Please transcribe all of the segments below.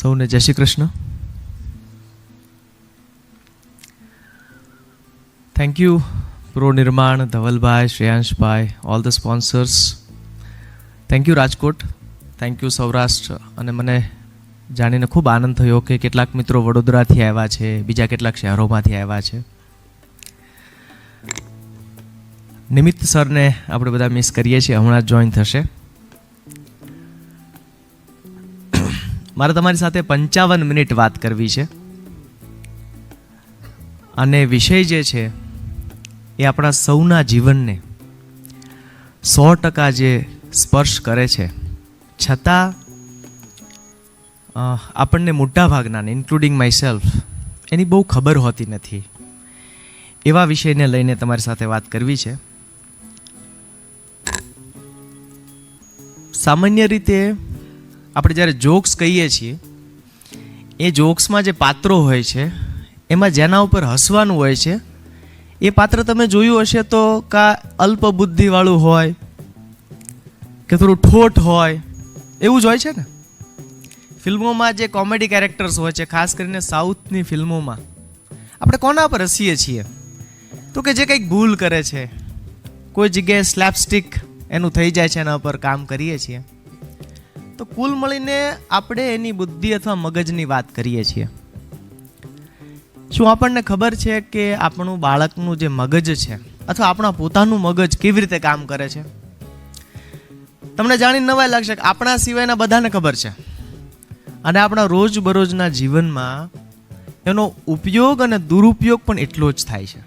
સૌને જય Shri Krishna. Thank you pro Nirman, ધવલભાઈ, શ્રેયાંશભાઈ, all the sponsors. Thank you Rajkot, thank you Saurashtra. અને મને જાણીને ખૂબ આનંદ થયો કે કેટલાક મિત્રો વડોદરાથી આવ્યા છે, બીજા કેટલાક શહેરોમાંથી આવ્યા છે. નિમિત્ત સરને આપણે બધા મિસ કરીએ છીએ, હમણાં જ જોઈન થશે. મારે તમારી સાથે 55 મિનિટ વાત કરવી છે અને વિષય જે છે એ આપણા સૌના જીવનને 100% જે સ્પર્શ કરે છે, છતાં આપણને મોટા ભાગનાને ઇન્ક્લુડિંગ માય સેલ્ફ એની બહુ ખબર હોતી નથી. એવા વિષયને લઈને તમારી સાથે વાત કરવી છે. સામાન્ય રીતે આપણે જ્યારે જોક્સ કહીએ છીએ, એ જોક્સમાં જે પાત્રો હોય છે એમાં જેના ઉપર હસવાનું હોય છે એ પાત્ર તમે જોયું હશે તો કા અલ્પ બુદ્ધિવાળું હોય કે થોડું ઠોઠ હોય, એવું જ હોય છે ને. ફિલ્મોમાં જે કોમેડી કેરેક્ટર્સ હોય છે, ખાસ કરીને સાઉથની ફિલ્મોમાં, આપણે કોના પર હસીએ છીએ તો કે જે કંઈક ભૂલ કરે છે, કોઈ જગ્યાએ સ્લેપસ્ટિક એનું થઈ જાય છે, એના પર કામ કરીએ છીએ. તો કુલ મળીને આપણે એની બુદ્ધિ અથવા મગજની વાત કરીએ છીએ. શું આપણને ખબર છે કે આપણું બાળકનું જે મગજ છે અથવા આપણા પોતાનું મગજ કેવી રીતે કામ કરે છે? તમને જાણીને નવાઈ લાગશે કે આપણા સિવાયના બધાને ખબર છે અને આપણા રોજબરોજના જીવનમાં એનો ઉપયોગ અને દુરુપયોગ પણ એટલો જ થાય છે.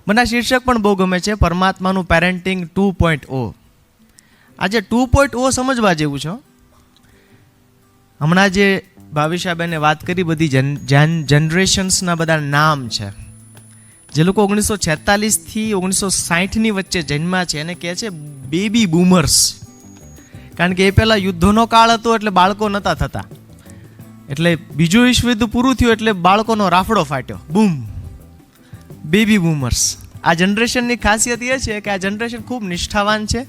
મને આ શીર્ષક પણ બહુ ગમે છે, પરમાત્માનું પેરેન્ટિંગ 2.0. આજે 2.0 સમજવા જેવું છે. હમણાં જે ભાવિશાબેને વાત કરી, બધી જનરેશન્સના બધા નામ છે. જે લોકો 1946 થી 1960ની વચ્ચે જન્મ્યા છે એને કહે છે બેબી બૂમર્સ. કારણ કે એ પહેલાં યુદ્ધનો કાળ હતો એટલે બાળકો નહોતા થતા, એટલે બીજું વિશ્વયુદ્ધ પૂરું થયું એટલે બાળકોનો રાફડો ફાટ્યો, બૂમ, બેબી બૂમર્સ. આ જનરેશનની ખાસિયત એ છે કે આ જનરેશન ખૂબ નિષ્ઠાવાન છે.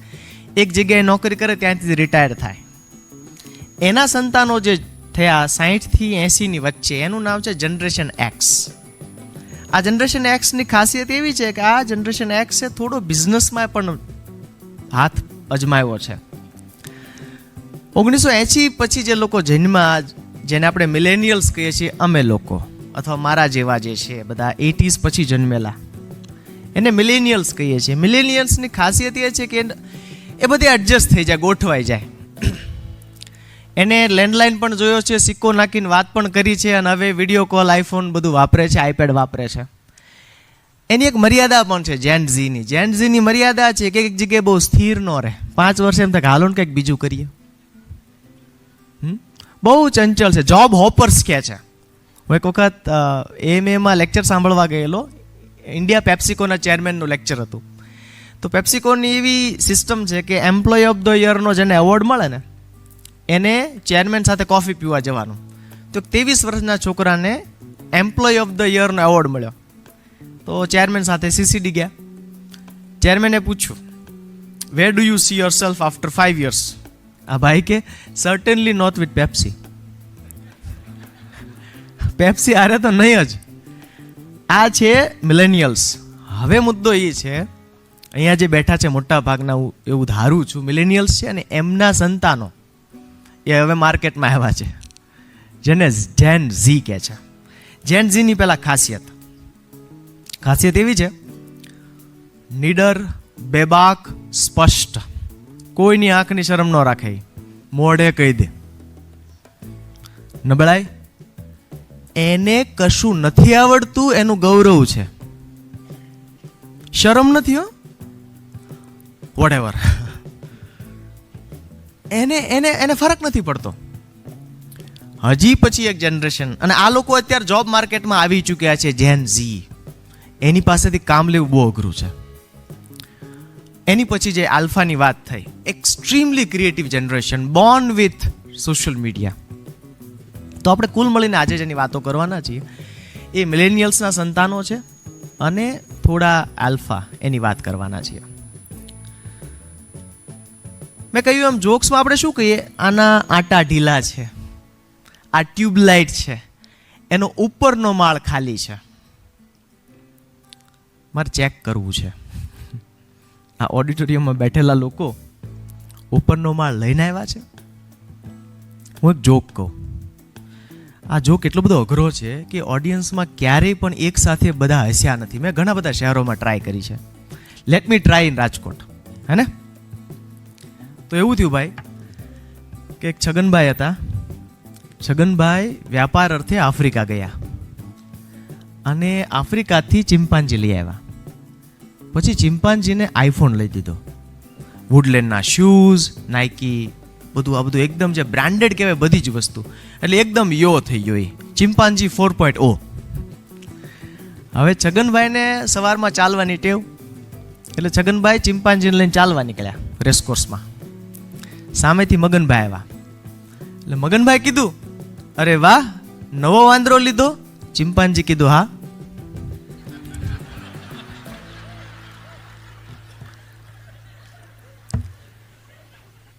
એક જગ્યાએ નોકરી કરે ત્યાંથી રિટાયર થાય. એના સંતાનો જે થયા 60 થી 80ની વચ્ચે, એનું નામ છે જનરેશન એક્સ. આ જનરેશન એક્સની ખાસિયત એવી છે કે આ જનરેશન એક્સે થોડો બિઝનેસમાં પણ હાથ અજમાવ્યો છે. 1980 પછી જે લોકો જન્મ્યા, જેને આપણે મિલેનિયલ્સ કહીએ છીએ, અમે લોકો અથવા મારા જેવા જે છે બધા 80s પછી જન્મેલા, એને મિલેનિયલ્સ કહીએ છીએ. મિલેનિયલ્સની ખાસિયત એ છે કે એ બધી એડજસ્ટ થઈ જાય, ગોઠવાઈ જાય. એને લેન્ડલાઇન પણ જોયો છે, સિક્કો નાખીને વાત પણ કરી છે, અને હવે વિડીયો કોલ, આઈફોન બધું વાપરે છે, આઈપેડ વાપરે છે. એની એક મર્યાદા પણ છે જેન ઝીની મર્યાદા છે કે એક જગ્યાએ બહુ સ્થિર ન રહે. 5 વર્ષ એમ થાય હાલો ને કંઈક બીજું કરીએ. બહુ ચંચળ છે, જોબ હોપર્સ કહે છે. હું એક વખત એમએમાં લેક્ચર સાંભળવા ગયેલો. ઇન્ડિયા પેપ્સિકોના ચેરમેનનું લેક્ચર હતું. તો પેપ્સિકોની એવી સિસ્ટમ છે કે એમ્પ્લોય ઓફ ધ યરનો જેને એવોર્ડ મળે ને એને ચેરમેન સાથે કોફી પીવા જવાનું. તો 23 વર્ષના છોકરાને એમ્પ્લોય ઓફ ધ યરનો એવોર્ડ મળ્યો. તો ચેરમેન સાથે સીસીડી ગયા. ચેરમેને પૂછ્યું, where do you see yourself after 5 years? આ ભાઈ કે certainly not with Pepsi. Pepsi આરે તો નહીં જ. આ છે મિલેનિયલ્સ. હવે મુદ્દો એ છે, અહીંયા જે બેઠા છે મોટા ભાગના, હું એવું ધારું છું મિલેનિયલ્સ છે, અને એમના સંતાનો એ હવે માર્કેટમાં આવ્યા છે, જેને જેન ઝી કહે છે. જેન ઝીની પહેલાં ખાસિયત એવી છે, નીડર, બેબાક, સ્પષ્ટ, કોઈની આંખની શરમ ન રાખે, મોઢે કહી દે. નબળાઈ, એને કશું નથી આવડતું એનું ગૌરવ છે, શરમ નથી હો, વોટેવર. એને ફરક નથી પડતો. હજી પછી એક જનરેશન, અને આ લોકો અત્યારે જોબ માર્કેટમાં આવી ચૂક્યા છે, જેન ઝી. એની પાસેથી કામ લેવું બહુ અઘરું છે. એની પછી જે આલ્ફાની વાત થઈ, extremely creative generation, Born with social media. તો આપણે કુલ મળીને આજે જેની વાતો કરવાના છીએ એ મિલેનિયલ્સના સંતાનો છે અને થોડા આલ્ફા, એની વાત કરવાના છીએ. મેં કહ્યું એમ જોક્સમાં આપણે શું કહીએ, આના આટા ઢીલા છે, આ ટ્યુબલાઇટ છે એનો ઉપરનો માળ ખાલી છે. મારે ચેક કરવું છે આ ઓડિટોરિયમમાં બેઠેલા લોકો ઉપરનો માળ લઈને આવ્યા છે. હું એક જોક કહું. આ જોક એટલો બધો અઘરો છે કે ઓડિયન્સમાં ક્યારેય પણ એક સાથે બધા હસ્યા નથી. મેં ઘણા બધા શહેરોમાં ટ્રાય કરી છે. Let me try in Rajkot, હે ને? તો એવું થયું ભાઈ કે એક છગનભાઈ હતા. છગનભાઈ વ્યાપાર અર્થે આફ્રિકા ગયા અને આફ્રિકાથી ચિમ્પાન્જી લઈ આવ્યા. પછી ચિમ્પાન્જીને આઈફોન લઈ દીધો, વુડલેન્ડના શૂઝ, નાઇકી, બધું આ બધું એકદમ જે બ્રાન્ડેડ કહેવાય બધી જ વસ્તુ. એટલે એકદમ યો થઈ ગયો એ ચિમ્પાન્જી 4.0. હવે છગનભાઈને સવારમાં ચાલવાની ટેવ, એટલે છગનભાઈ ચિમ્પાન્જીને લઈને ચાલવા નીકળ્યા રેસકોર્સમાં. સામેથી મગનભાઈ આવ્યા. એટલે મગનભાઈ કીધું, અરે વાહ, નવો વાંદરો લીધો? ચિમ્પાન્જી કીધું, હા.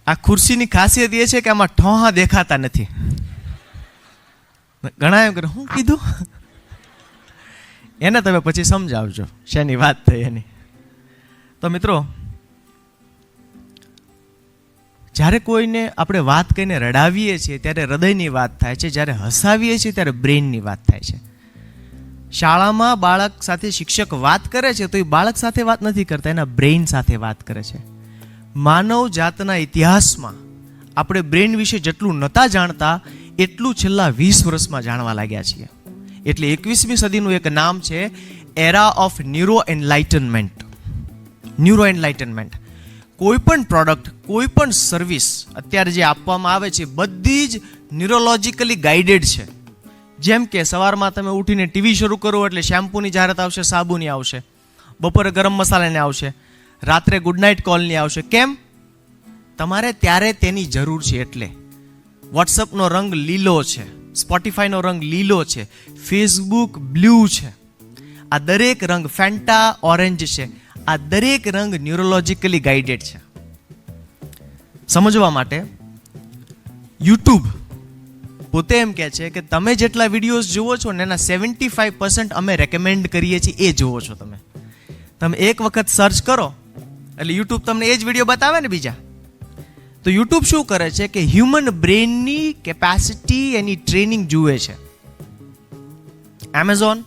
આ ખુરશીની ખાસિયત એ છે કે આમાં ઠોહા દેખાતા નથી. ઘણા એમ કરે, હું કીધું? એને તમે પછી સમજાવજો શેની વાત થઈ એની. તો મિત્રો, જ્યારે કોઈને આપણે વાત કહીને રડાવીએ છીએ ત્યારે હૃદયની વાત થાય છે, જ્યારે હસાવીએ છીએ ત્યારે બ્રેઇનની વાત થાય છે. શાળામાં બાળક સાથે શિક્ષક વાત કરે છે તો એ બાળક સાથે વાત નથી કરતા, એના બ્રેઇન સાથે વાત કરે છે. માનવ જાતના ઇતિહાસમાં આપણે બ્રેઇન વિશે જેટલું નહોતા જાણતા એટલું છેલ્લા 20 વર્ષમાં જાણવા લાગ્યા છીએ. એટલે 21મી સદીનું એક નામ છે એરા ઓફ ન્યુરો એનલાઇટનમેન્ટ. ન્યુરો એનલાઇટનમેન્ટ. કોઈ પણ પ્રોડક્ટ, કોઈ પણ સર્વિસ અત્યારે જે આપવામાં આવે છે બધી જ ન્યુરોલોજીકલી ગાઈડેડ છે. જેમ કે સવારમાં તમે ઉઠીને ટીવી શરૂ કરો એટલે શેમ્પૂની જાહેરાત આવશે, સાબુની આવશે, બપોરે ગરમ મસાલાની આવશે, રાત્રે ગુડ નાઇટ કોલની આવશે. કેમ? તમારે ત્યારે તેની જરૂર છે. એટલે વોટ્સઅપનો રંગ લીલો છે, સ્પોટીફાઈનો રંગ લીલો છે, ફેસબુક બ્લુ છે. આ દરેક રંગ, ફેન્ટા ઓરેન્જ છે, આ દરેક રંગ ન્યુરોલોજીકલી ગાઈડેડ છે. સમજવા માટે યુટ્યુબ પોતે એમ કહે છે કે તમે જેટલા વિડીયોઝ જુઓ છો ને એના 75% અમે રેકમેન્ડ કરીએ છીએ એ જુઓ છો. તમે એક વખત સર્ચ કરો એટલે યુટ્યુબ તમને એ જ વિડીયો બતાવે ને બીજા. તો યુટ્યુબ શું કરે છે કે હ્યુમન બ્રેઇનની કેપેસિટી, એની ટ્રેનિંગ જુએ છે. એમેઝોન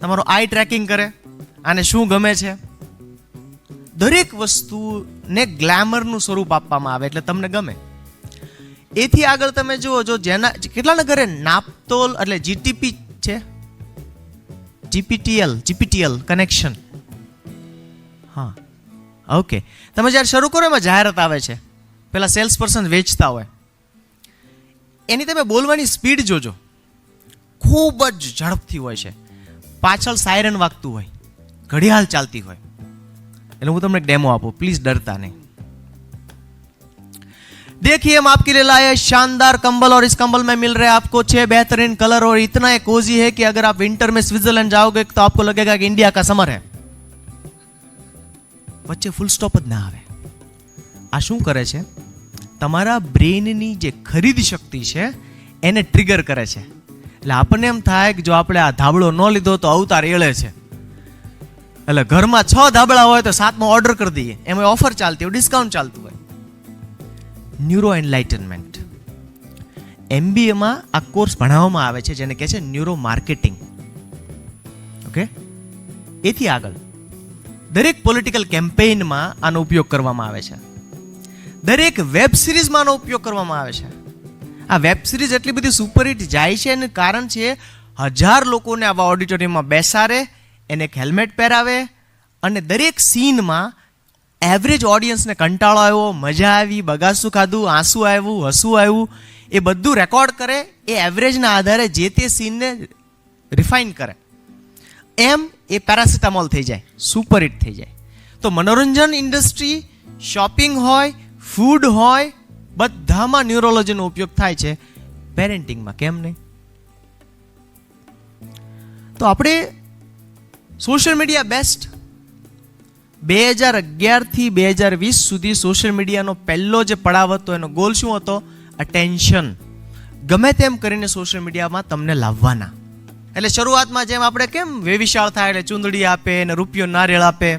તમારો આઈ ટ્રેકિંગ કરે, આને શું ગમે છે, દરેક વસ્તુને ગ્લેમરનું સ્વરૂપ આપવામાં આવે એટલે તમને ગમે. એથી આગળ તમે જુઓ, જો જેના કેટલાના ઘરે નાપતોલ એટલે જીટીપી છે, જીપીટીએલ કનેક્શન, હા, ઓકે. તમે જ્યારે શરૂ કરો એમાં જાહેરાત આવે છે, પેલા સેલ્સ પર્સન વેચતા હોય, એની તમે બોલવાની સ્પીડ જોજો, ખૂબ જ ઝડપથી હોય છે. પાછળ સાયરન વાગતું હોય, ઘડિયાળ ચાલતી હોય. એટલે હું તમને એક ડેમો આપું, પ્લીઝ ડરતા નહીં. देखिए हम आपके लिए लाए शानदार कंबल और इस कंबल में मिल रहे हैं आपको 6 बेहतरीन कलर और इतना एक कोजी है कि अगर आप विंटर में स्विट्जरलैंड जाओगे तो आपको लगेगा कि इंडिया का समर है. वच्चे फुल स्टॉप જ ના આવે. આ શું કરે છે? તમારા બ્રેઇનની જે ખરીદ શક્તિ છે એને ટ્રિગર કરે છે. એટલે આપણને એમ થાય કે જો આપણે આ ધાબળો ન લીધો તો અવતાર એળે છે. એટલે ઘરમાં 6 ધાબળા હોય તો 7મો ઓર્ડર કરી દઈએ, એમાં ઓફર ચાલતી હોય, ડિસ્કાઉન્ટ ચાલતું હોય. ન્યુરો એનલાઇટનમેન્ટ. MBAમાં આ કોર્સ ભણાવવામાં આવે છે જેને કહે છે ન્યુરો માર્કેટિંગ. ઓકે. એથી આગળ દરેક પોલિટિકલ કેમ્પેઇનમાં આનો ઉપયોગ કરવામાં આવે છે. દરેક વેબ સિરીઝમાં આનો ઉપયોગ કરવામાં આવે છે. આ વેબ સિરીઝ એટલી બધી સુપરહિટ જાય છે એનું કારણ છે 1000 લોકોને આવા ઓડિટોરિયમમાં બેસાડે, એને એક હેલ્મેટ પહેરાવે અને દરેક સીનમાં એવરેજ ઓડિયન્સને કંટાળો આવ્યો, મજા આવી, બગાસું ખાધું, આંસુ આવ્યું, હસવું આવ્યું, એ બધું રેકોર્ડ કરે. એ એવરેજના આધારે જે તે સીનને રિફાઇન કરે. એમ એ પેરાસિટામોલ થઈ જાય, સુપરહિટ થઈ જાય. તો મનોરંજન ઇન્ડસ્ટ્રી, શોપિંગ હોય, ફૂડ હોય, બધામાં ન્યુરોલોજીનો ઉપયોગ થાય છે. પેરેન્ટિંગમાં કેમ નહીં? તો આપણે સોશિયલ મીડિયા બેસ્ટ. 2011 થી 2020 સુધી સોશિયલ મીડિયાનો પહેલો જે પડાવ હતો એનો ગોલ શું હતો? અટેન્શન. ગમે તેમ કરીને સોશિયલ મીડિયામાં તમને લાવવાના. એટલે શરૂઆતમાં જેમ આપણે કેમ વેવિશાળ થાય એટલે ચૂંદડી આપે ને રૂપિયો નારિયેળ આપે,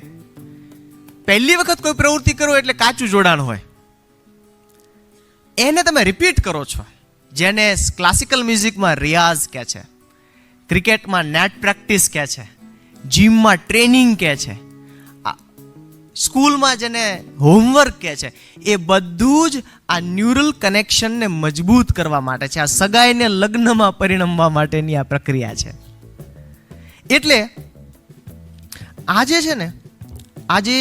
પહેલી વખત કોઈ પ્રવૃત્તિ કરો એટલે કાચું જોડાણ હોય, એને તમે રિપીટ કરો છો. જેને ક્લાસિકલ મ્યુઝિકમાં રિયાઝ કહે છે, ક્રિકેટમાં નેટ પ્રેક્ટિસ કહે છે, જીમમાં ટ્રેનિંગ કહે છે, સ્કૂલમાં જેને હોમવર્ક કહે છે, એ બધું જ આ ન્યુરલ કનેક્શનને મજબૂત કરવા માટે છે. આ સગાઈને લગ્નમાં પરિણમવા માટેની આ પ્રક્રિયા છે. એટલે આજે છે ને, આજે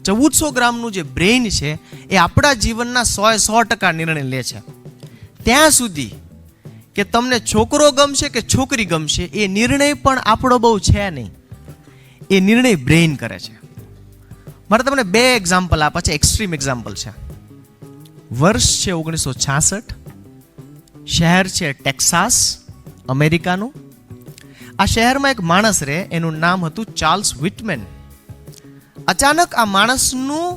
1400 ગ્રામનું જે બ્રેઇન છે એ આપણા જીવનના 100% નિર્ણય લે છે. ત્યાં સુધી કે તમને છોકરો ગમશે કે છોકરી ગમશે એ નિર્ણય પણ આપણો બહુ છે નહીં, એ નિર્ણય બ્રેઇન કરે છે. મારે તમને 2 એક્ઝામ્પલ આપવા છે, એક્સ્ટ્રીમ એક્ઝામ્પલ છે. વર્ષ છે 1966, શહેર છે ટેક્સાસ, અમેરિકાનું. આ શહેરમાં એક માણસ રહે, એનું નામ હતું ચાર્લ્સ વિટમેન. અચાનક આ માણસનું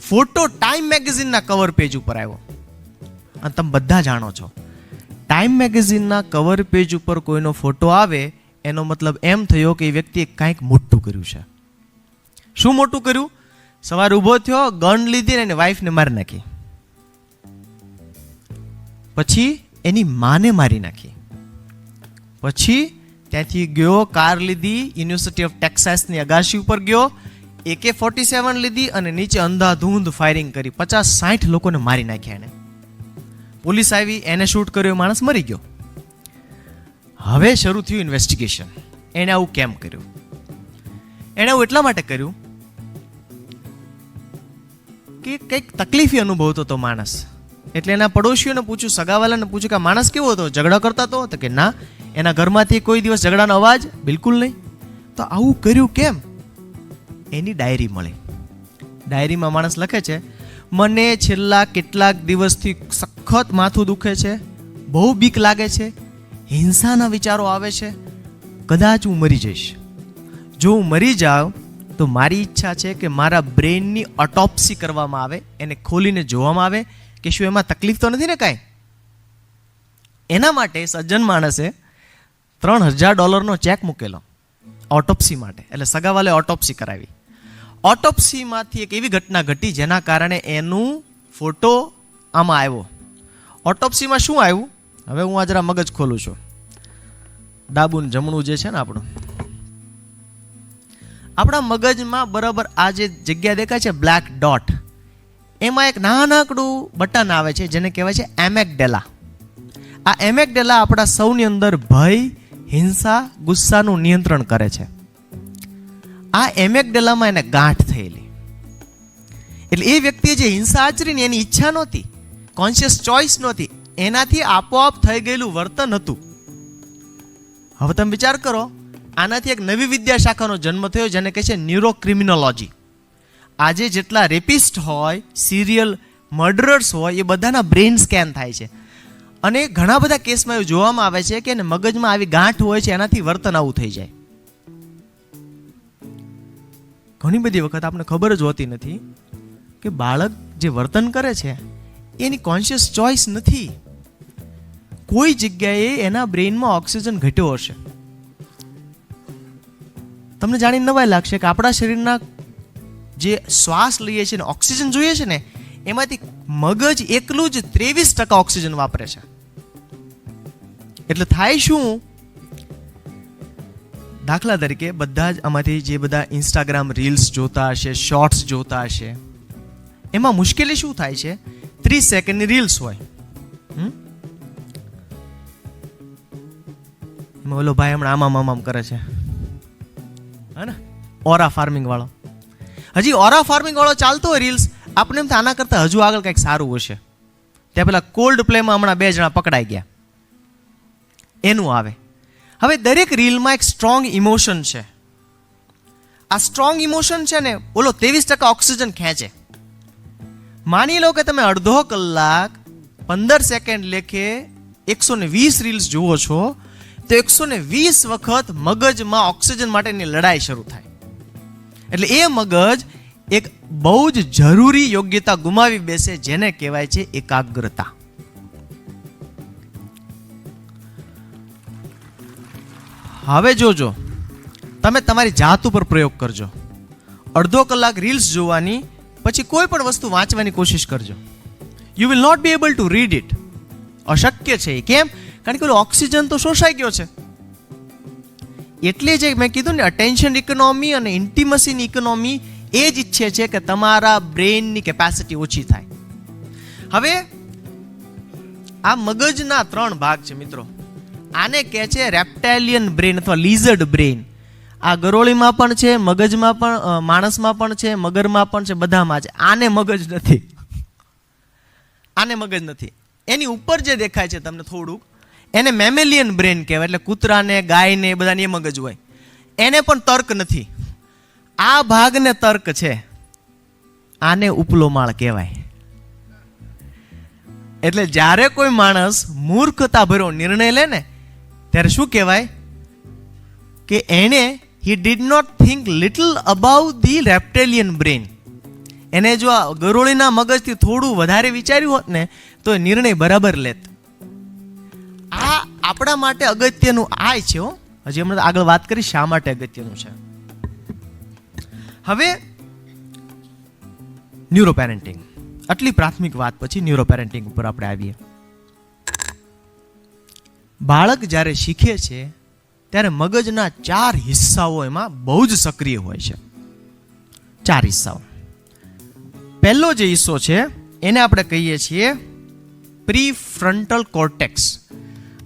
ફોટો ટાઈમ મેગેઝિનના કવર પેજ ઉપર આવ્યો. અને તમે બધા જાણો છો, ટાઈમ મેગેઝિનના કવર પેજ ઉપર કોઈનો ફોટો આવે એનો મતલબ એમ થયો કે એ વ્યક્તિએ કંઈક મોટું કર્યું છે. શું મોટું કર્યું? સવારે ઊભો થયો, ગન લીધી ને એની વાઈફને મારી નાખી, પછી એની માને મારી નાખી, પછી ત્યાંથી ગયો, કાર લીધી, યુનિવર્સિટી ઓફ ટેક્સાસની અગાશી ઉપર ગયો, AK-47 લીધી અને નીચે અંધાધૂંધ ફાયરિંગ કરી, 50-60 લોકોને મારી નાખ્યા એને. પોલીસ આવી, એને શૂટ કર્યો, માણસ મરી ગયો. હવે શરૂ થયું ઇન્વેસ્ટિગેશન. એને આવું કેમ કર્યું? એને આવું એટલા માટે કર્યું કે કંઈક તકલીફી અનુભવતો હતો માણસ. એટલે એના પડોશીઓને પૂછ્યું, સગાવાલાને પૂછ્યું કે આ માણસ કેવો હતો, ઝઘડા કરતા હતો? તો કે ના, એના ઘરમાંથી કોઈ દિવસ ઝઘડાનો અવાજ બિલકુલ નહીં. તો આવું કર્યું કેમ? એની ડાયરી મળી. ડાયરીમાં માણસ લખે છે, મને છેલ્લા કેટલાક દિવસથી સખત માથું દુખે છે, બહુ બીક લાગે છે, હિંસાના વિચારો આવે છે, કદાચ હું મરી જઈશ. જો હું મરી જાઉં તો મારી ઈચ્છા છે કે મારા બ્રેઇનની ઓટોપ્સી કરવામાં આવે, એને ખોલીને જોવામાં આવે કે શું એમાં તકલીફ તો નથી ને કાંઈ. એના માટે સજ્જન માણસે $3000 ચેક મૂકેલો ઓટોપ્સી માટે. એટલે સગાવાલે ઓટોપ્સી કરાવી. ઓટોપ્સીમાંથી એક એવી ઘટના ઘટી જેના કારણે એનું ફોટો આમાં આવ્યો. ઓટોપ્સીમાં શું આવ્યું? હવે હું આ જરા મગજ ખોલું છું. ડાબું જમણું જે છે ને આપણું, આપણા મગજમાં બરાબર આ જે જગ્યા દેખાય છે બ્લેક ડોટ, એમાં એક નાનકડું બટન આવે છે જેને કહેવાય છે એમેગડેલા. આ એમેગડેલા આપણા સૌની અંદર ભય, હિંસા, ગુસ્સાનું નિયંત્રણ કરે છે. આ એમેગડેલામાં એને ગાંઠ થયેલી. એટલે એ વ્યક્તિએ જે હિંસા આચરીને એની ઈચ્છા નહોતી, કોન્શિયસ ચોઇસ નહોતી, એનાથી આપોઆપ થઈ ગયેલું વર્તન હતું. હવે તમે વિચાર કરો, આનાથી એક નવી વિદ્યા શાખાનો જન્મ થયો જેને કહે છે ન્યુરોક્રિમિનોલોજી. આજે જેટલા રેપિસ્ટ હોય, સિરિયલ મર્ડરર્સ હોય, એ બધાના બ્રેઇન સ્કેન થાય છે. અને ઘણા બધા કેસમાં એવું જોવામાં આવે છે કે એને મગજમાં આવી ગાંઠ હોય છે, એનાથી વર્તન આવું થઈ જાય. ઘણી બધી વખત આપણે ખબર જ હોતી નથી કે બાળક જે વર્તન કરે છે એની કોન્શિયસ ચોઇસ નથી. કોઈ જગ્યાએ એના બ્રેઇનમાં ઓક્સિજન ઘટ્યો હશે. તમને જાણીને નવાઈ લાગશે કે આપણા શરીરના જે શ્વાસ લઈએ છીએ ને ઓક્સિજન જોઈએ છે ને, એમાંથી મગજ એકલું જ 23% ઓક્સિજન વાપરે છે. એટલે થાય શું? દાખલા તરીકે બધા જ આમાંથી જે બધા ઇન્સ્ટાગ્રામ રીલ્સ જોતા હશે, શોર્ટ્સ જોતા હશે, એમાં મુશ્કેલી શું થાય છે? 30 સેકન્ડની રીલ્સ હોય, એમાં ઓલો ભાઈ હમણાં આમામ કરે છે, હે ને, ઓરા ફાર્મિંગ વાળો. હજી ઓરા ફાર્મિંગ વાળો ચાલતો હોય રીલ્સ, આપણે એમ આના કરતાં હજુ આગળ કંઈક સારું હશે. ત્યાં પેલા કોલ્ડ પ્લેમાં હમણાં 2 જણા પકડાઈ ગયા, એનું આવે. હવે દરેક રીલમાં એક સ્ટ્રોંગ ઇમોશન છે. આ સ્ટ્રોંગ ઇમોશન છે ને, ઓલો 23% ઓક્સિજન ખેંચે. માની લો કે તમે અડધો કલાક 15 સેકન્ડ લેખે 120 રીલ્સ જુઓ છો, તો 120 વખત મગજમાં ઓક્સિજન માટેની લડાઈ શરૂ થાય. એટલે એ મગજ એક બહુ જ જરૂરી યોગ્યતા ગુમાવી બેસે, જેને કહેવાય છે એકાગ્રતા. હવે જોજો, તમે તમારી જાત ઉપર પ્રયોગ કરજો. અડધો કલાક રીલ્સ જોવાની, પછી કોઈ પણ વસ્તુ વાંચવાની કોશિશ કરજો. You will not be able to read it. અશક્ય છે. કેમ? કારણ કે ઓક્સિજન તો શોષાઈ ગયો છે. એટલે જે મેં કીધું ને, અટેન્શન ઇકોનોમી અને ઇન્ટિમસીની ઇકોનોમી એ જ ઈચ્છે છે કે તમારા બ્રેઇનની કેપેસિટી ઓછી થાય. હવે આ મગજના 3 ભાગ છે મિત્રો. આને કહે છે રેપ્ટાઇલિયન બ્રેન અથવા લિઝર્ડ બ્રેન. આ ગરોળીમાં પણ છે, મગજમાં પણ, માણસમાં પણ છે, મગરમાં પણ છે, બધામાં છે. આને મગજ નથી. આને મગજ નથી. એની ઉપર જે દેખાય છે તમને થોડુંક, એને મેમેલિયન બ્રેન કહેવાય. એટલે કૂતરાને, ગાયને એ બધાને એ મગજ હોય. એને પણ તર્ક નથી. આ ભાગને તર્ક છે. આને ઉપલો માળ કહેવાય. એટલે જ્યારે કોઈ માણસ મૂર્ખતા ભર્યો નિર્ણય લે ને, ત્યારે શું કહેવાય કે એને he did not think little about the reptilian brain. એને જો આ ગરોળીના મગજથી થોડું વધારે વિચાર્યું હોત ને, તો એ નિર્ણય બરાબર લેત. આ આપણા માટે અગત્યનું આ છે. હજી હમણાં આગળ વાત કરી શા માટે અગત્યનું છે. હવે ન્યુરો પેરેન્ટિંગ. આટલી પ્રાથમિક વાત પછી ન્યુરો પેરેન્ટિંગ ઉપર આપણે આવીએ. બાળક જ્યારે શીખે છે ત્યારે મગજના 4 હિસ્સાઓ એમાં બહુ જ સક્રિય હોય છે. 4 હિસ્સાઓ. પહેલો જે હિસ્સો છે એને આપણે કહીએ છીએ પ્રીફ્રન્ટલ કોર્ટેક્સ.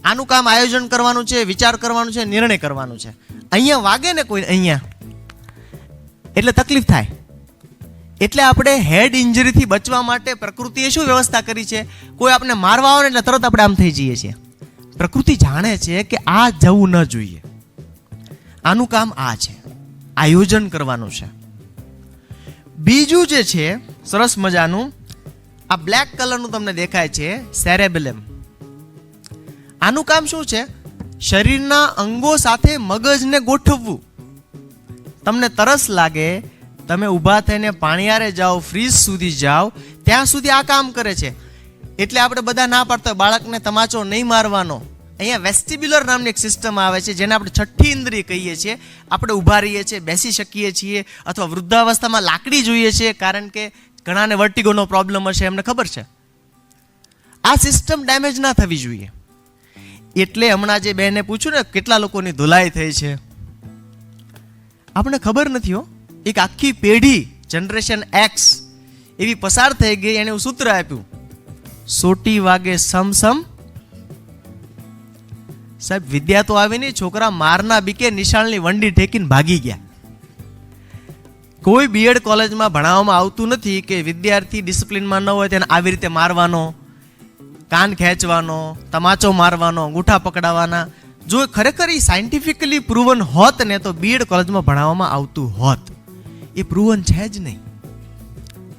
આનું કામ આયોજન કરવાનું છે, વિચાર કરવાનું છે, નિર્ણય કરવાનું છે. અહીંયા વાગે ને કોઈ, અહીંયા એટલે તકલીફ થાય. એટલે આપણે હેડ ઇન્જરીથી બચવા માટે પ્રકૃતિએ શું વ્યવસ્થા કરી છે? કોઈ આપણે મારવા આવે ને એટલે તરત આપણે આમ થઈ જઈએ છીએ. પ્રકૃતિ જાણે છે કે આ જવું ન જોઈએ. આનું કામ આ છે, આયોજન કરવાનું છે. બીજું જે છે સરસ મજાનું, આ બ્લેક કલરનું તમને દેખાય છે સેરેબેલમ. આનું કામ શું છે? શરીરના અંગો સાથે મગજને ગોઠવવું. તમને તરસ લાગે, તમે ઊભા થઈને પાણીયારે જાઓ, ફ્રીજ સુધી જાઓ, ત્યાં સુધી આ કામ કરે છે. એટલે આપણે બધા ના પાડતા હોય બાળકને તમાચો નહીં મારવાનો. અહીંયા વેસ્ટિબ્યુલર નામની એક સિસ્ટમ આવે છે, જેને આપણે છઠ્ઠી ઇન્દ્રિય કહીએ છીએ. આપણે ઊભા રહીએ છીએ, બેસી શકીએ છીએ, અથવા વૃદ્ધાવસ્થામાં લાકડી જોઈએ છે, કારણ કે ઘણાને વર્ટિગોનો પ્રોબ્લેમ હશે, એમને ખબર છે. આ સિસ્ટમ ડેમેજ ના થવી જોઈએ. એટલે હમણાં જે બેને પૂછ્યું ને કેટલા લોકોની ધુલાઈ થઈ છે, આપણને ખબર નથી હો. એક આખી પેઢી, જનરેશન એક્સ એવી પસાર થઈ ગઈ. એને સૂત્ર આપ્યું, સોટી વાગે સમસમ. સાહેબ વિદ્યા તો આવી નહીં, છોકરા મારના બીકે નિશાળની વંડી ઠેકીને ભાગી ગયા. કોઈ બીએડ કોલેજમાં ભણાવવામાં આવતું નથી કે વિદ્યાર્થી ડિસિપ્લિનમાં ન હોય તેને આવી રીતે મારવાનો, કાન ખેંચવાનો, તમાચો મારવાનો, અંગૂઠા પકડાવવાના. જો ખરેખર એ સાયન્ટિફિકલી પ્રૂવન હોત ને તો બીએડ કોલેજમાં ભણાવવામાં આવતું હોત. એ પ્રૂવન છે જ નહીં.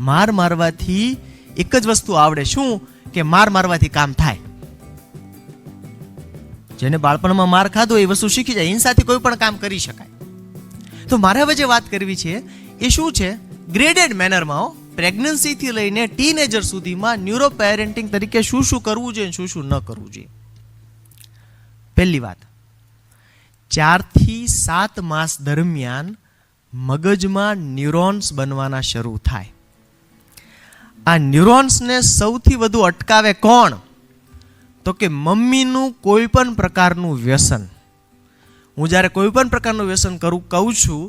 માર મારવાથી એક જ વસ્તુ આવડે, શું કે માર મારવાથી કામ થાય. જેને બાળપણમાં માર ખાધો એ વસ્તુ શીખી જાય. હિંસાથી કોઈ પણ કામ કરી શકાય. તો મારે હવે જે વાત કરવી છે એ શું છે? ગ્રેડેડ મેનરમાં, પ્રેગ્નન્સીથી લઈને ટીનેજર સુધીમાં ન્યુરો પેરેન્ટિંગ તરીકે શું શું કરવું જોઈએ, શું શું ન કરવું જોઈએ. પહેલી વાત, 4 થી 7 માસ દરમિયાન મગજમાં ન્યુરોન્સ બનવાના શરૂ થાય. આ ન્યુરોન્સને સૌથી વધુ અટકાવે કોણ? તો કે મમ્મીનું કોઈ પણ પ્રકારનું વ્યસન. હું જ્યારે કોઈ પણ પ્રકારનું વ્યસન કહું છું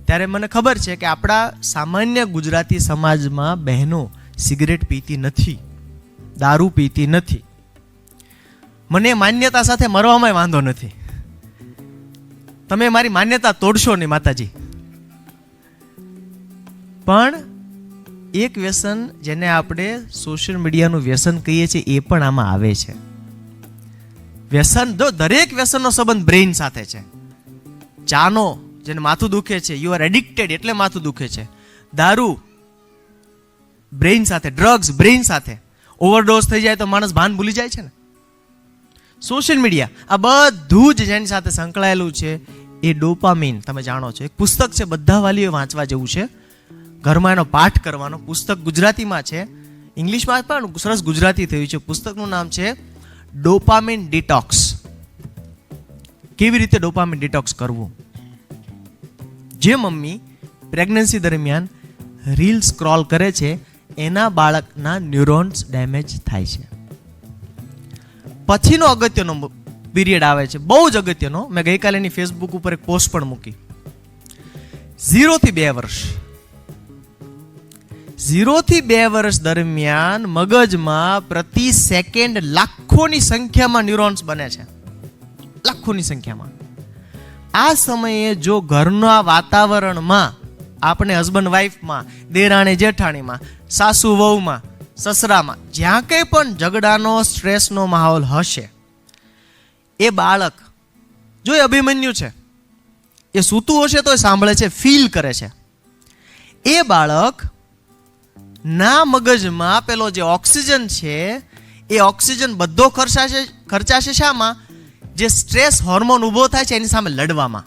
ત્યારે મને ખબર છે કે આપણા સામાન્ય ગુજરાતી સમાજમાં બહેનો સિગરેટ પીતી નથી, દારૂ પીતી નથી. મને માન્યતા સાથે મરવામાં વાંધો નથી. તમે મારી માન્યતા તોડશો નહીં માતાજી. પણ એક વ્યસન જેને આપણે સોશિયલ મીડિયાનું વ્યસન કહીએ છીએ એ પણ આમાં આવે છે. વ્યસન, જો દરેક વ્યસનનો સંબંધ બ્રેઇન સાથે છે. ચાનો, જેને માથું દુખે છે, યુ આર એડિક્ટેડ એટલે માથું દુખે છે. દારૂ બ્રેઇન સાથે, ડ્રગ્સ બ્રેઇન સાથે. ઓવરડોઝ થઈ જાય તો માણસ ભાન ભૂલી જાય છે ને. સોશિયલ મીડિયા, આ બધું જ જેની સાથે સંકળાયેલું છે એ ડોપામીન. તમે જાણો છો, એક પુસ્તક છે, બધા વાલીઓ વાંચવા જેવું છે. ઘરમાં એનો પાઠ કરવાનો. પુસ્તક ગુજરાતીમાં છે, ઇંગ્લિશમાં પણ સરસ ગુજરાતી થયું છે. પુસ્તકનું નામ છે ડોપામીન ડિટોક્સ. કેવી રીતે ડોપામિન ડિટોક્સ કરવું. જે મમ્મી પ્રેગ્નન્સી દરમિયાન રીલ સ્ક્રોલ કરે છે એના બાળકના ન્યુરોન્સ ડેમેજ થાય છે. પછીનો અગત્યનો પીરિયડ આવે છે, બહુ જ અગત્યનો. મેં ગઈકાલે એની ફેસબુક ઉપર એક પોસ્ટ પણ મૂકી. 0 થી 2 વર્ષ. 0 થી 2 વર્ષ દરમિયાન મગજમાં પ્રતિ સેકન્ડ લાખોની સંખ્યામાં ન્યુરોન્સ બને છે, લાખોની સંખ્યામાં. આ સમયે જો ઘરના વાતાવરણમાં આપણે હસબન્ડ વાઈફમાં, દેરાણી જેઠાણીમાં, સાસુ વહુમાં, સસરામાં જ્યાં કંઈ પણ ઝઘડાનો સ્ટ્રેસનો માહોલ હશે, એ બાળક જો એ અભિમન્યુ છે, એ સૂતું હશે તો એ સાંભળે છે, ફીલ કરે છે. એ બાળક ના મગજમાં પેલો જે ઓક્સિજન છે એ ઓક્સિજન બધો ખર્ચાશે શામાં? જે સ્ટ્રેસ હોર્મોન ઊભો થાય છે એની સામે લડવામાં.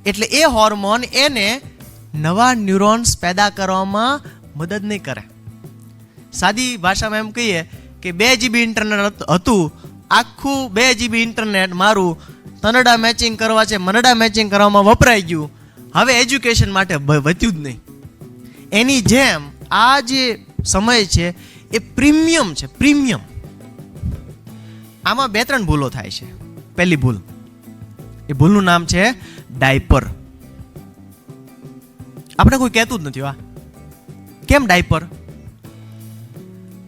એટલે એ હોર્મોન એને નવા ન્યુરોન્સ પેદા કરવામાં મદદ નહીં કરે. સાદી ભાષામાં એમ કહીએ કે 2 GB ઇન્ટરનેટ હતું, આખું 2 GB ઇન્ટરનેટ મારું તનડા મેચિંગ કરવા છે, મનડા મેચિંગ કરવામાં વપરાઈ ગયું, હવે એજ્યુકેશન માટે વધ્યું જ નહીં. એની જેમ આ જે સમય છે એ પ્રીમિયમ છે, પ્રીમિયમ. આમાં 2-3 ભૂલો થાય છે. પહેલી ભૂલ, એ ભૂલનું નામ છે ડાયપર. આપણે કોઈ કહેતું જ નથી. કેમ ડાયપર?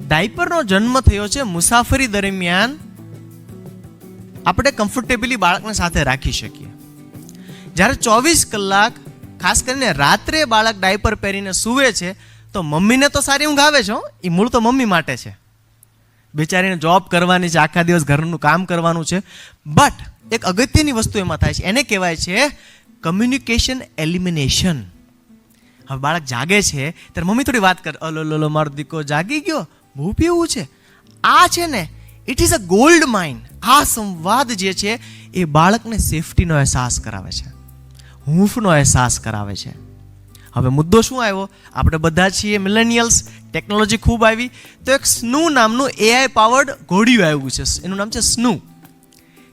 ડાયપરનો જન્મ થયો છે મુસાફરી દરમિયાન આપણે કમ્ફર્ટેબલી બાળકને સાથે રાખી શકીએ. જ્યારે 24 કલાક ખાસ કરીને રાત્રે બાળક ડાયપર પહેરીને સૂવે છે તો મમ્મીને તો સારી ઊંઘ આવે છે. એ મૂળ તો મમ્મી માટે છે, બેચારીને જોબ કરવાની છે, આખા દિવસ ઘરનું કામ કરવાનું છે. બટ એક અગત્યની વસ્તુ એમાં થાય છે, એને કહેવાય છે કમ્યુનિકેશન એલિમિનેશન. હવે બાળક જાગે છે ત્યારે મમ્મી થોડી વાત કરે, અલો મારો દીકો જાગી ગયો, બહુ પીવું છે. આ છે ને, it is a gold mine. આ સંવાદ જે છે એ બાળકને સેફટીનો અહેસાસ કરાવે છે, હૂંફનો અહેસાસ કરાવે છે. હવે મુદ્દો શું આવ્યો? આપણે બધા છીએ મિલેનિયલ્સ, ટેકનોલોજી ખૂબ આવી, તો એક સ્નૂ નામનું AI પાવર્ડ ઘોડિયું આવ્યું છે. એનું નામ છે સ્નૂ.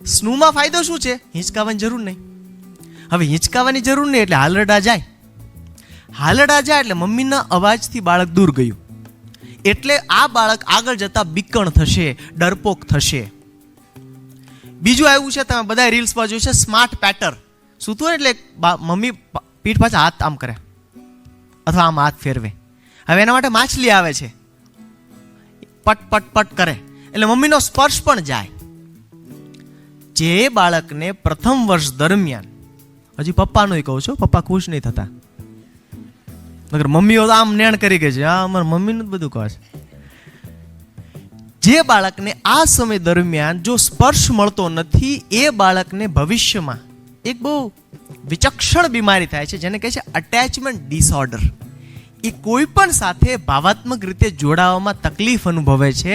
સ્નૂમાં ફાયદો શું છે? હિંચકાવાની જરૂર નહીં. હવે હિંચકાવાની જરૂર નહીં એટલે હાલરડા જાય. હાલરડા જાય એટલે મમ્મીના અવાજથી બાળક દૂર ગયું. એટલે આ બાળક આગળ જતા બીકણ થશે, ડરપોક થશે. બીજું આવ્યું છે, તમે બધા રીલ્સ પર જોયું છે, સ્માર્ટ પેટર. સૂતું હોય એટલે મમ્મી પીઠ પાછળ હાથ આમ કરે અથવા આમ હાથ ફેરવે. હવે એના માટે માછલી આવે છે, પટ પટ પટ કરે એટલે મમ્મીનો સ્પર્શ પણ જાય. જે બાળકને પ્રથમ વર્ષ દરમિયાન, હજી પપ્પાનું કહું છું, પપ્પા ખુશ નહીં થતા, મગર મમ્મીઓ તો આમ નેણ કરી ગઈ છે, હા અમારા મમ્મીનું જ બધું કહે છે. જે બાળકને આ સમય દરમિયાન જો સ્પર્શ મળતો નથી, એ બાળકને ભવિષ્યમાં એક બહુ વિચક્ષણ બીમારી થાય છે જેને કહે છે અટેચમેન્ટ ડિસઓર્ડર. એ કોઈ પણ સાથે ભાવાત્મક રીતે જોડાવામાં તકલીફ અનુભવે છે,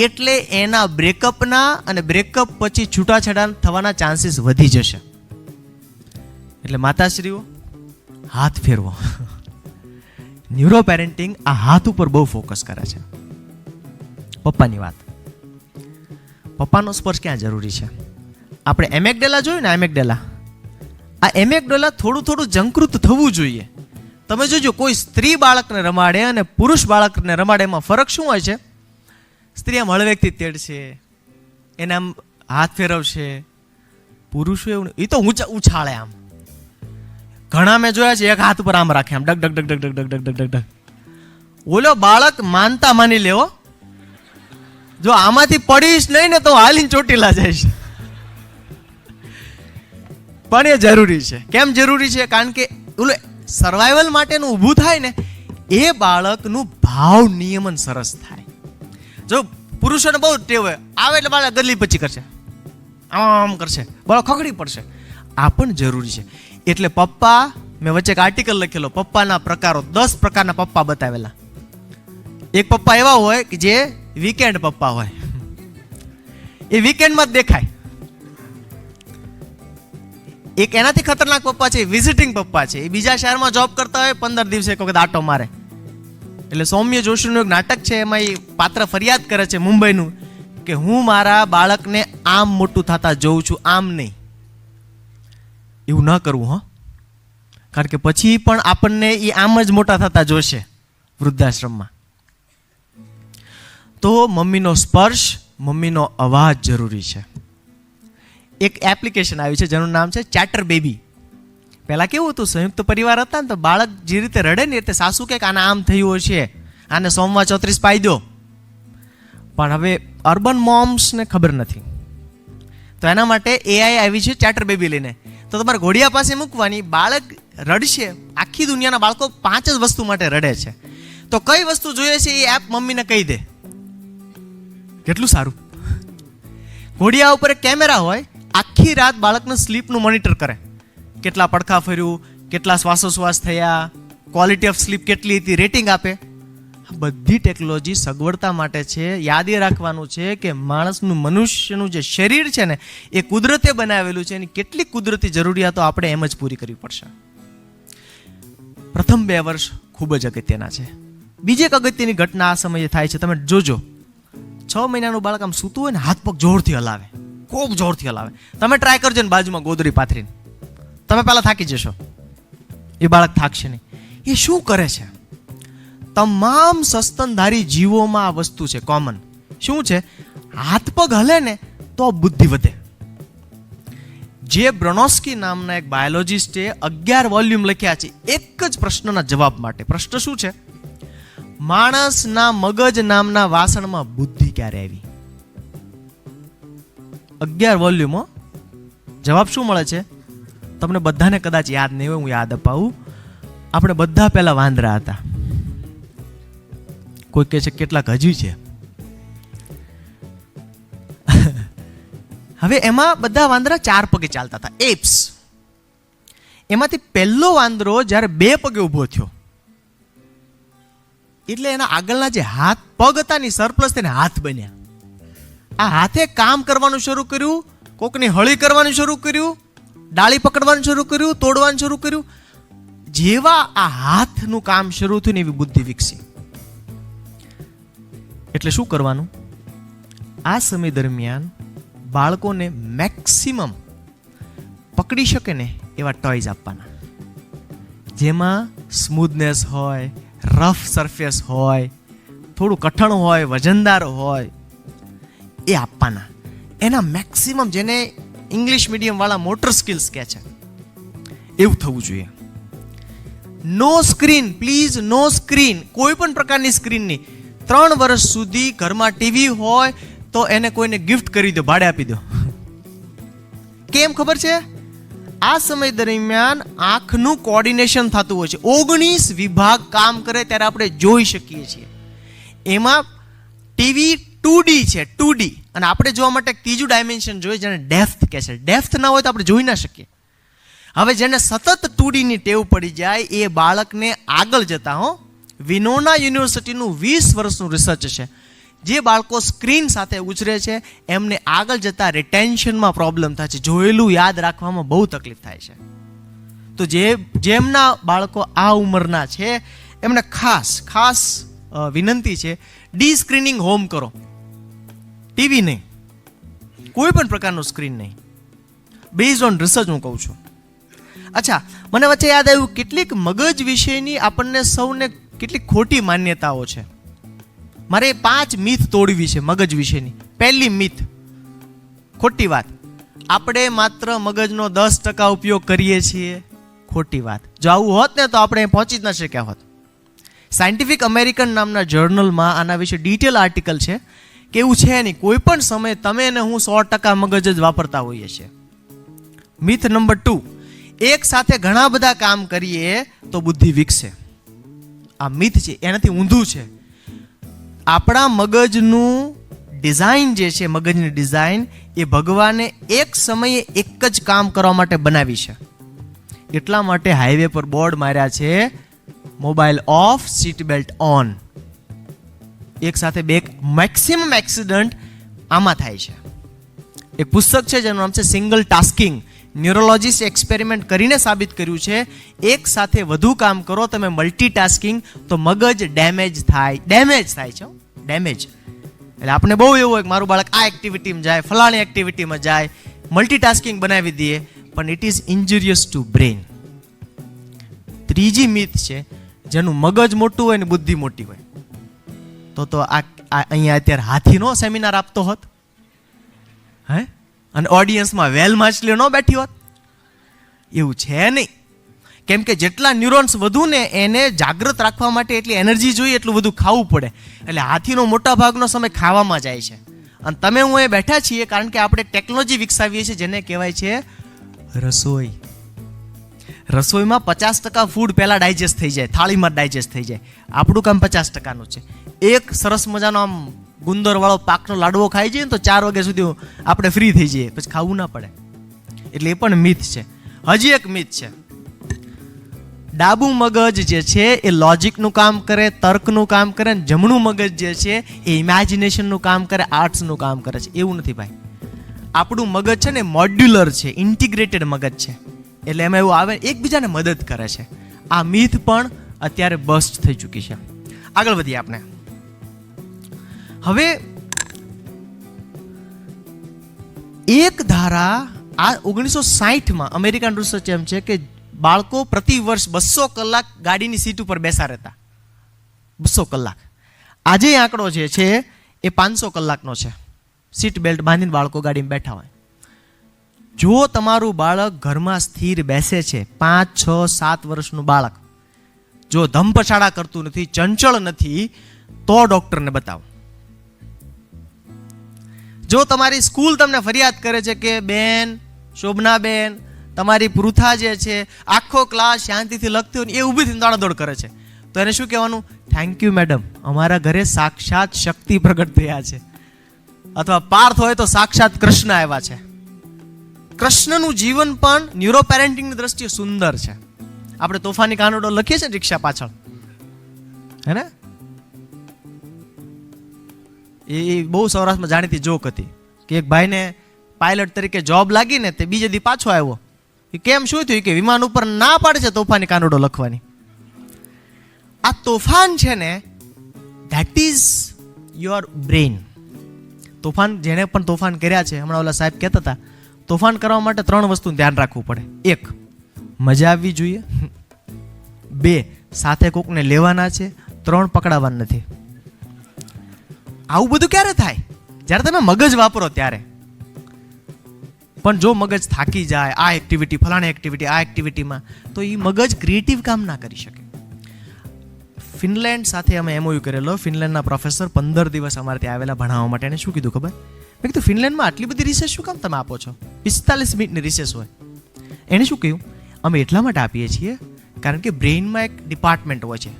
એટલે એના બ્રેકઅપના અને બ્રેકઅપ પછી છૂટાછેડા થવાના ચાન્સીસ વધી જશે. એટલે માતાશ્રીઓ, હાથ ફેરવો. ન્યુરો પેરેન્ટિંગ આ હાથ ઉપર બહુ ફોકસ કરે છે. પપ્પાની વાત, પપ્પાનો સ્પર્શ ક્યાં જરૂરી છે? આપણે એમેગડેલા જોયું ને, એમેગડેલા, આ એમેગડેલા થોડું થોડું જંકૃત થવું જોઈએ. તમે જોજો, કોઈ સ્ત્રી બાળકને રમાડે અને પુરુષ બાળકને રમાડે, એમાં ફરક શું હોય છે? સ્ત્રી આમ હળવેકથી તેડશે, એને આમ હાથ ફેરવશે. પુરુષો એવું, એ તો ઉછાળે આમ. ઘણા મેં જોયા છે એક હાથ ઉપર આમ રાખે, આમ ડગ ડગ ડગ ડગ ડગ ડગ ડગ ડગ. ઓલો બાળક માનતા માની લેવો, જો આમાંથી પડીશ નહીં ને તો હાલીને ચોટીલા જઈશ. પણ એ જરૂરી છે. કેમ જરૂરી છે? કારણ કે ઓલું સર્વાઈવલ માટેનું ઊભું થાય ને, એ બાળકનું ભાવ નિયમન સરસ થાય. જો પુરુષોને બહુ ટેવ હોય, આવે એટલે બાળક ગદલી પછી કરશે, આમ કરશે, બાળક ખખડી પડશે. આ પણ જરૂરી છે. એટલે પપ્પા, મેં વચ્ચે એક આર્ટિકલ લખેલો, પપ્પાના પ્રકારો, 10 પ્રકારના પપ્પા બતાવેલા. એક પપ્પા એવા હોય કે જે વીકેન્ડ પપ્પા હોય, એ વીકેન્ડમાં જ દેખાય. એક એનાથી ખતરનાક પપ્પા છે, વિઝિટિંગ પપ્પા છે. એ બીજા શહેરમાં જોબ કરતા હોય, 15 દિવસે એક વખત આટો મારે. એટલે સૌમ્ય જોશીનું એક નાટક છે, એમાં એ પાત્ર ફરિયાદ કરે છે મુંબઈનું, કે હું મારા બાળકને આમ મોટું થતા જોઉં છું, આમ નહીં. એવું ન કરવું હો, કારણ કે પછી પણ આપણને એ આમ જ મોટા થતા જોશે વૃદ્ધાશ્રમમાં. તો મમ્મીનો સ્પર્શ, મમ્મીનો અવાજ જરૂરી છે. એક એપ્લિકેશન આવી છે જેનું નામ છે ચેટર બેબી. પહેલાં કેવું હતું, સંયુક્ત પરિવાર હતા ને તો બાળક જે રીતે રડે ને એટલે સાસુ કે આને આમ થયું હશે, આને સોમવાર 34 પાઈ દો. પણ હવે અર્બન મોમ્સને ખબર નથી, તો એના માટે એઆઈ આવી છે ચેટર બેબી લઈને. તો તમારે ઘોડિયા પાસે મૂકવાની, બાળક રડશે. આખી દુનિયાના બાળકો 5 જ વસ્તુ માટે રડે છે, તો કઈ વસ્તુ જોઈએ છે એ એપ મમ્મીને કહી દે. કેટલું સારું. ઘોડિયા ઉપર એક કેમેરા હોય, આખી રાત બાળકનું સ્લીપનું મોનિટર કરે, કેટલા પડખા ફર્યું, કેટલા શ્વાસોશ્વાસ થયા, ક્વોલિટી ઓફ સ્લીપ કેટલી હતી, રેટિંગ આપે. બધી ટેકનોલોજી સગવડતા માટે છે. યાદ એ રાખવાનું છે કે માણસનું, મનુષ્યનું જે શરીર છે ને એ કુદરતે બનાવેલું છે, એની કેટલીક કુદરતી જરૂરિયાતો આપણે એમ જ પૂરી કરવી પડશે. પ્રથમ 2 વર્ષ ખૂબ જ અગત્યના છે. બીજી એક અગત્યની ઘટના આ સમયે થાય છે, તમે જોજો. 6 મહિનાનું બાળક આમ સૂતું હોય ને, હાથ પગ જોરથી હલાવે, ખૂબ જોરથી હલાવે. તમે ટ્રાય કરજો ને બાજુમાં ગોદડી પાથરીને, તમે પહેલા થાકી જશો, એ બાળક થાકશે નહીં. એ શું કરે છે? તમામ સસ્તનધારી જીવોમાં આ વસ્તુ છે કોમન. શું છે? હાથ પગ હલે ને તો બુદ્ધિ વધે. જે બ્રોનોસ્કી નામના એક બાયોલોજિસ્ટે 11 વોલ્યુમ લખ્યા છે એક જ પ્રશ્નના જવાબ માટે. પ્રશ્ન શું છે? માણસના મગજ નામના વાસણમાં બુદ્ધિ ક્યારે આવી? 11 વોલ્યુમો. જવાબ શું મળે છે? તમને બધાને કદાચ યાદ નહીં હોય, હું યાદ અપાવું. આપણે બધા પહેલા વાંદરા હતા. કોઈ કહે છે કેટલાક હજી છે. હવે એમાં બધા વાંદરા 4 પગે ચાલતા હતા, એપ્સ. એમાંથી પહેલો વાંદરો જ્યારે 2 પગે ઊભો થયો, એટલે એના આગળના જે હાથ પગ હતા ને સરપ્લસ તેને હાથ બન્યા. આ હાથે કામ કરવાનું શરૂ કર્યું, કોકની હળી કરવાનું શરૂ કર્યું, ડાળી પકડવાનું શરૂ કર્યું, તોડવાનું શરૂ કર્યું. જેવા આ હાથનું કામ શરૂ થયું ને એવી બુદ્ધિ વિકસી. એટલે શું કરવાનું? આ સમય દરમિયાન બાળકોને મેક્સિમમ પકડી શકે ને એવા ટોયઝ આપવાના, જેમાં સ્મૂધનેસ હોય, રફ સરફેસ હોય, થોડું કઠણ હોય, વજનદાર હોય, એ આપવાના. એના મેક્સિમમ, જેને ઇંગ્લિશ મીડિયમ વાળા મોટર સ્કિલ્સ કહે છે, એવું થવું જોઈએ. No screen, please, no screen. કોઈ પણ પ્રકારની સ્ક્રીન નહીં. 3 વર્ષ સુધી ઘરમાં ટીવી હોય તો એને કોઈને ગિફ્ટ કરી દો, ભાડે આપી દો. કેમ ખબર છે? આ સમય દરમિયાન આંખનું કોર્ડિનેશન થતું હોય છે. 19 વિભાગ કામ કરે ત્યારે આપણે જોઈ શકીએ છીએ. એમાં ટીવી 2D છે, 2D. અને આપણે જોવા માટે ત્રીજું ડાયમેન્શન જોઈએ, જેને ડેપ્થ કહે છે. ડેપ્થ ના હોય તો આપણે જોઈ ના શકીએ. હવે જેને સતત 2D ની ટેવ પડી જાય એ બાળકને આગળ જતા, વિનોના યુનિવર્સિટીનું 20 વર્ષનું રિસર્ચ છે, જે બાળકો સ્ક્રીન સાથે ઉછરે છે એમને આગળ જતા રિટેન્શનમાં પ્રોબ્લેમ થાય છે, જોયેલું યાદ રાખવામાં બહુ તકલીફ થાય છે. તો જેમના બાળકો આ ઉંમરના છે એમને ખાસ વિનંતી છે, ડી સ્ક્રીનિંગ હોમ કરો. ટીવી નહીં, કોઈ પણ પ્રકારનું સ્ક્રીન નહીં. બેઝડ ઓન રિસર્ચ હું કહું છું. અચ્છા, મને વચ્ચે યાદ આવ્યું, કેટલીક મગજ વિશેની આપણને સૌને કેટલીક ખોટી માન્યતાઓ છે. મારે 5 મિથ તોડવી છે મગજ વિશેની. પહેલી મિથ, ખોટી વાત, આપણે માત્ર મગજનો 10% ઉપયોગ કરીએ છીએ. ખોટી વાત. જો આવું હોત ને તો આપણે પહોંચી જ ન શક્યા હોત. સાયન્ટિફિક અમેરિકન નામના જર્નલમાં આના વિશે ડિટેલ આર્ટિકલ છે કે એવું છે નહીં. કોઈ પણ સમયે તમે અને હું 100% મગજ જ વાપરતા હોઈએ છીએ. મિથ નંબર 2, એક સાથે ઘણા બધા કામ કરીએ તો બુદ્ધિ વિકસે. આ મિથ છે, એનાથી ઊંધું છે. આપણા મગજનું ડિઝાઇન જે છે, મગજની ડિઝાઇન એ ભગવાને એક સમયે એક જ કામ કરવા માટે બનાવી છે. એટલા માટે હાઈવે પર બોર્ડ માર્યા છે, mobile of, seat belt on. એક સાથે 2 મેક્સિમમ એક્સિડન્ટ આમાં થાય છે. એક પુસ્તક છે જેનું નામ છે સિંગલ ટાસ્કિંગ. ન્યુરોલોજીસ્ટ એક્સપેરિમેન્ટ કરીને સાબિત કર્યું છે, એક સાથે વધુ કામ કરો તમે મલ્ટીટાસ્કિંગ તો મગજ ડેમેજ થાય છે. ડેમેજ એટલે આપણે બહુ એવું હોય કે મારું બાળક આ એક્ટિવિટીમાં જાય, ફલાણી એક્ટિવિટીમાં જાય, મલ્ટીટાસ્કિંગ બનાવી દઈએ, પણ it is injurious two brain. ત્રીજી મિથ છે, જેનું મગજ મોટું હોય ને બુદ્ધિ મોટી હોય. તો આ અહીંયા અત્યારે હાથીનો સેમિનાર આપતો હોત, હે, અને ઓડિયન્સમાં વેલ માછલીઓ ન બેઠી હોત. એવું છે નહીં. કેમ કે જેટલા ન્યુરોન્સ વધુ ને એને જાગૃત રાખવા માટે એટલી એનર્જી જોઈએ, એટલું બધું ખાવું પડે. એટલે હાથીનો મોટા ભાગનો સમય ખાવામાં જાય છે. અને તમે હું એ બેઠા છીએ કારણ કે આપણે ટેકનોલોજી વિકસાવીએ છીએ જેને કહેવાય છે રસોઈ. રસોઈમાં 50% ફૂડ પહેલાં ડાયજેસ્ટ થઈ જાય, થાળીમાં ડાયજેસ્ટ થઈ જાય. આપણું કામ 50%નું છે. એક સરસ મજાનો આમ ગુંદરવાળો પાકનો લાડવો ખાઈ જઈએ ને તો 4 વાગ્યા સુધી આપણે ફ્રી થઈ જઈએ, પછી ખાવું ના પડે. એટલે એ પણ મિથ છે. હજી એક મિથ છે, ડાબું મગજ જે છે એ લોજિકનું કામ કરે, તર્કનું કામ કરે, અને જમણું મગજ જે છે એ ઇમેજિનેશનનું કામ કરે, આર્ટ્સનું કામ કરે છે. એવું નથી ભાઈ. આપણું મગજ છે ને મોડ્યુલર છે, ઇન્ટિગ્રેટેડ મગજ છે. એટલે એમાં એવું આવે, એકબીજાને મદદ કરે છે. આ મિથ પણ અત્યારે બસ્ટ થઈ ચૂકી છે. આગળ વધીએ આપણે. હવે એક ધારા આ 1960માં અમેરિકન રિસર્ચ એમ છે કે બાળકો પ્રતિ વર્ષ 200 કલાક ગાડીની સીટ ઉપર બેસા રહેતા. 200 કલાક. આજે આંકડો જે છે એ 500 કલાકનો છે. સીટ બેલ્ટ બાંધીને બાળકો ગાડીમાં બેઠા હોય. જો તમારું બાળક ઘરમાં સ્થિર બેસે છે, 5, 6, 7 વર્ષનું બાળક, જો ધમપછાડા કરતું નથી, ચંચળ નથી, તો ડોક્ટરને બતાવો. જો તમારી સ્કૂલ તમને ફરિયાદ કરે છે કે બેન શોભનાબેન, તમારી પૃથા જે છે આખો ક્લાસ શાંતિથી લખતી હોય ને એ ઊભી થઈને દોડાદોડ કરે છે, તો એને શું કહેવાનું? થેન્ક યુ મેડમ, અમારા ઘરે સાક્ષાત શક્તિ પ્રગટ થયા છે. અથવા પાર્થ હોય તો સાક્ષાત કૃષ્ણ આવ્યા છે. કૃષ્ણનું જીવન પણ ન્યુરો પેરેન્ટિંગની દ્રષ્ટિએ સુંદર છે. આપણે તોફાની કાનુડો લખીએ છીએ રિક્ષા પાછળ, હે ને? એ બહુ સૌરાષ્ટ્રમાં જાણીતી જોક હતી કે એક ભાઈને પાયલટ તરીકે જોબ લાગી ને તે બીજે દી પાછો આવ્યો. એ કેમ, શું થયું? કે વિમાન ઉપર ના પાડે છે તોફાની કાનુડો લખવાની. આ તોફાન છે ને, ધેટ ઇઝ યોર બ્રેઇન. તોફાન જેણે પણ તોફાન કર્યા છે, હમણાં ઓલા સાહેબ કહેતા હતા, તોફાન કરવા માટે 3 વસ્તુનું ધ્યાન રાખવું પડે. 1, મજા આવવી જોઈએ. 2, સાથે કોકને લેવાના છે. 3, પકડાવાના નથી. આવું બધું ક્યારે થાય? જ્યારે તમે મગજ વાપરો ત્યારે. પણ જો મગજ થાકી જાય, આ એક્ટિવિટી, ફલાણી એક્ટિવિટી, આ એક્ટિવિટીમાં, તો એ મગજ ક્રિએટિવ કામ ના કરી શકે. ફિનલેન્ડ સાથે અમે MOU કરેલો. ફિનલેન્ડના પ્રોફેસર 15 દિવસ અમારે ત્યાં આવેલા ભણાવવા માટે. એને શું કીધું ખબર? મેં કીધું ફિનલેન્ડમાં આટલી બધી રિસેસ શું કામ તમે આપો છો? 45 મિનિટની રિસેસ હોય. એને શું કહ્યું? અમે એટલા માટે આપીએ છીએ કારણ કે બ્રેઇનમાં એક ડિપાર્ટમેન્ટ હોય છે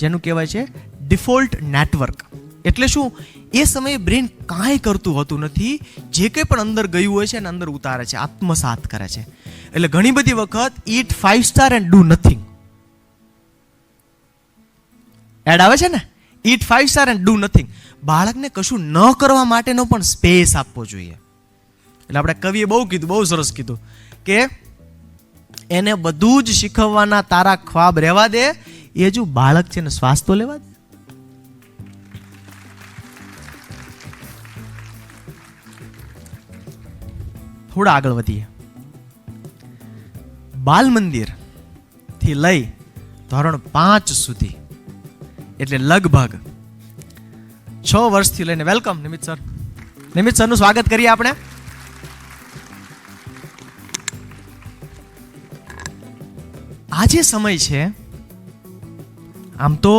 જેનું કહેવાય છે ડિફોલ્ટ નેટવર્ક. એટલે શું? એ સમયે બ્રેઇન કાંઈ કરતું હોતું નથી. જે કંઈ પણ અંદર ગયું હોય છે એને અંદર ઉતારે છે, આત્મસાત કરે છે. એટલે ઘણી બધી વખત eat 5 star and do nothing ad આવે છે ને, eat 5 star and do nothing. બાળકને કશું ન કરવા માટેનો પણ સ્પેસ આપવો જોઈએ. એટલે આપણે કવિએ બહુ કીધું, બહુ સરસ કીધું કે એને બધું જ શીખવવાના તારા ખ્વાબ રહેવા દે. એ જો બાળક છે ને શ્વાસ તો લેવા દે. થોડા આગળ વધીએ. બાલ મંદિર થી લઈ ધોરણ 5 સુધી, એટલે લગભગ 6 વર્ષથી લઈને, વેલકમ નિમિત સર. નિમિત સરનું સ્વાગત કરીએ આપણે. આ જે સમય છે, આમ તો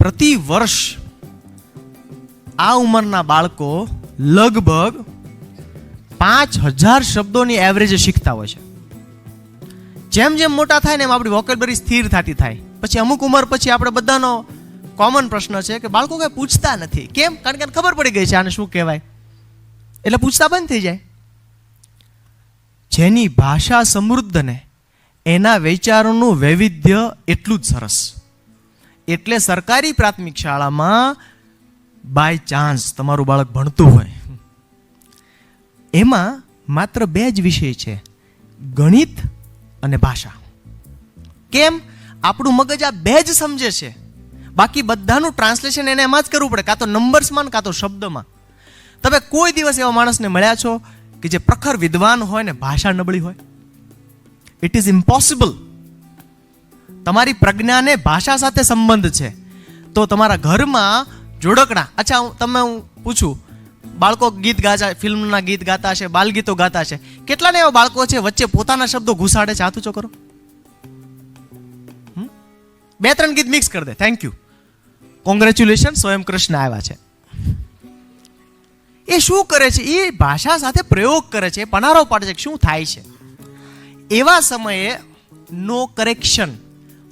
પ્રતિ વર્ષ આ ઉંમરના બાળકો લગભગ 5000 શબ્દોની એવરેજ શીખતા હોય છે. જેમ જેમ મોટા થાય ને એમ આપણી વોકેબ્યુલરી સ્થિર થતી થાય. પછી અમુક ઉંમર પછી આપણે બધાનો કોમન પ્રશ્ન છે કે બાળકો કઈ પૂછતા નથી. કેમ? કારણ કે ખબર પડી ગઈ છે આને શું કહેવાય, એટલે પૂછતા બંધ થઈ જાય. જેની ભાષા સમૃદ્ધ ને એના વિચારોનું વૈવિધ્ય એટલું જ સરસ. એટલે સરકારી પ્રાથમિક શાળામાં બાય ચાન્સ તમારું બાળક ભણતું હોય, એમાં માત્ર 2 જ વિષય છે, ગણિત અને ભાષા. કેમ? આપણું મગજ આ 2 જ સમજે છે. બાકી બધાનું ટ્રાન્સલેશન એને એમાં જ કરવું પડે, કાં તો નંબર્સમાં કાં તો શબ્દમાં. તમે કોઈ દિવસ એવા માણસને મળ્યા છો કે જે પ્રખર વિદ્વાન હોય ને ભાષા નબળી હોય? It is impossible. તમારી પ્રજ્ઞાને ભાષા સાથે સંબંધ છે. તો તમારા ઘરમાં જોડકણા, અચ્છા હું પૂછું, બાળકો ગીત ગાતા, ફિલ્મના ગીત ગાતા છે, બાલ ગીતો ગાતા છે, કેટલાને એવા બાળકો છે વચ્ચે પોતાના શબ્દો ઘુસાડે છે? હાથ ઊંચો કરો. 2-3 ગીત મિક્સ કરી દે. થેન્ક યુ, કોંગ્રેચ્યુલેશન, સ્વયં કૃષ્ણ આવ્યા છે. એ શું કરે છે? એ ભાષા સાથે પ્રયોગ કરે છે, પનારો પાડે છે. શું થાય છે? એવા સમયે નો કરેક્શન,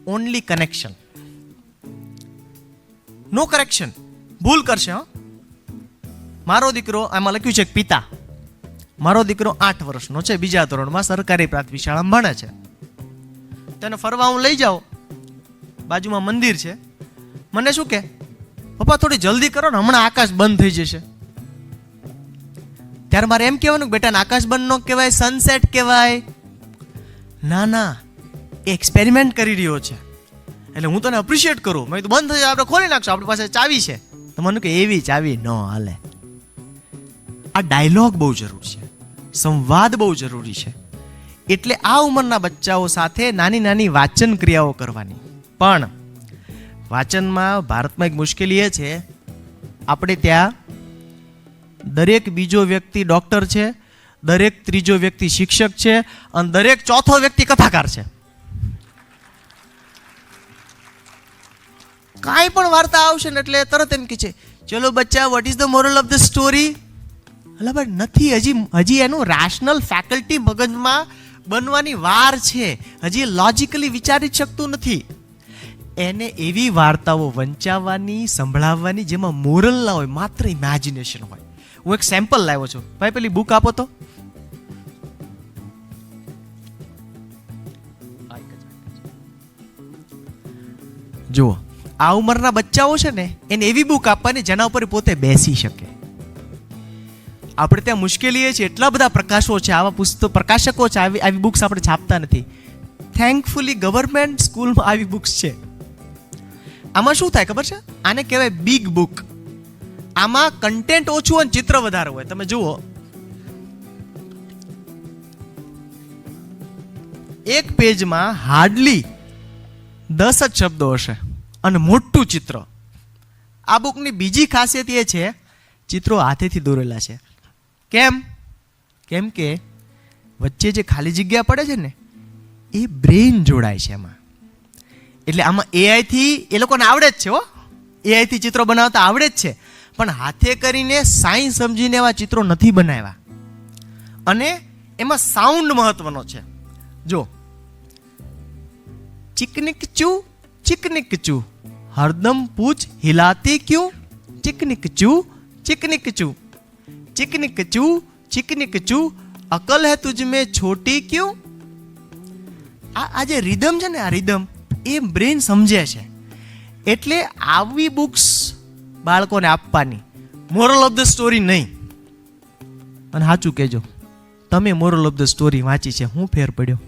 ઓનલી કનેક્શન. નો કરેક્શન, ભૂલ કરશે. મારો દીકરો, આમાં લખ્યું છે પિતા, મારો દીકરો 8 વર્ષનો છે, બીજા ધોરણમાં સરકારી પ્રાથમિક શાળામાં ભણે છે. તેને ફરવા હું લઈ જાઉં, બાજુમાં મંદિર છે, મને શું કે, પપ્પા થોડી જલ્દી કરો ને, હમણાં આકાશ બંધ થઈ જશે. ત્યારે મારે એમ કહેવાનું કે બેટા આકાશ બંધ ન કહેવાય, સનસેટ કહેવાય. ના ના, એ એક્સપેરિમેન્ટ કરી રહ્યો છે, એટલે હું તને એપ્રિશિએટ કરું. મેં તો બંધ થઈ જાય, આપણે ખોલી નાખશું, આપણી પાસે ચાવી છે. તો મને કે એવી ચાવી ન હાલે. આ ડાયલોગ બહુ જરૂરી છે, સંવાદ બહુ જરૂરી છે. એટલે આ ઉંમરના બચ્ચાઓ સાથે નાની નાની વાચન ક્રિયાઓ કરવાની. પણ વાચનમાં ભારતમાં એક મુશ્કેલી એ છે, આપણે ત્યાં દરેક બીજો વ્યક્તિ ડોક્ટર છે, દરેક ત્રીજો વ્યક્તિ શિક્ષક છે, અને દરેક ચોથો વ્યક્તિ કથાકાર છે. કાંઈ પણ વાર્તા આવશે ને એટલે તરત એમ કે છે, ચલો બચ્ચા, what is the moral of the story? એટલે ભાઈ નથી, હજી એનું રેશનલ ફેકલ્ટી મગજમાં બનવાની વાર છે, હજી લોજિકલી વિચારી શકતું નથી. એને એવી વાર્તાઓ વંચાવવાની, સંભળાવવાની જેમાં મોરલ ના હોય, માત્ર ઇમેજિનેશન હોય. હું એક સેમ્પલ લાવ્યો છું. ભાઈ પેલી બુક આપો તો. જુઓ, આ ઉંમરના બચ્ચાઓ છે ને, એને એવી બુક આપવાની જેના ઉપર પોતે બેસી શકે. આપણે ત્યાં મુશ્કેલી એ છે, એટલા બધા પ્રકાશો છે, આવા પ્રકાશકો છે, આવી બુક્સ આપણે છાપતા નથી. થેન્કફુલી ગવર્મેન્ટ સ્કૂલમાં આવી બુક્સ છે. આમાં શું થાય ખબર છે? આને કહેવાય બિગ બુક. આમાં કન્ટેન્ટ ઓછું અને ચિત્ર વધારે હોય. તમે જુઓ, એક પેજમાં હાર્ડલી 10 જ શબ્દો હશે અને મોટું ચિત્ર. આ બુકની બીજી ખાસિયત એ છે, ચિત્રો હાથેથી દોરેલા છે. કેમ કે વચ્ચે જે ખાલી જગ્યા પડે છે ને, એ બ્રેઇન જોડાય છે એમાં. એટલે આમાં AI થી એ લોકોને આવડે જ છે, AI થી ચિત્રો બનાવતા આવડે જ છે, પણ હાથે કરીને સાયન્સ સમજીને એવા ચિત્રો નથી બનાવ્યા. અને એમાં સાઉન્ડ મહત્વનો છે. જો, ચિકનિક ચૂ, ચિકનિક ચૂ, હરદમ પૂછ હિલાતી ક્યું, ચિકનિક ચૂ, ચિકનિક ચૂ, ચિકનિક ચૂ, ચિકનિક ચૂ, અકલ હે તુझ में छोटी क्यों. આ જે રિધમ છે ને, આ રિધમ એ બ્રેન સમજે છે. એટલે આવી બુક્સ બાળકોને આપવાની, મોરલ ઓફ ધ સ્ટોરી નહીં. અને સાચું કહેજો, તમે મોરલ ઓફ ધ સ્ટોરી વાંચી છે, હું ફેર પડ્યો?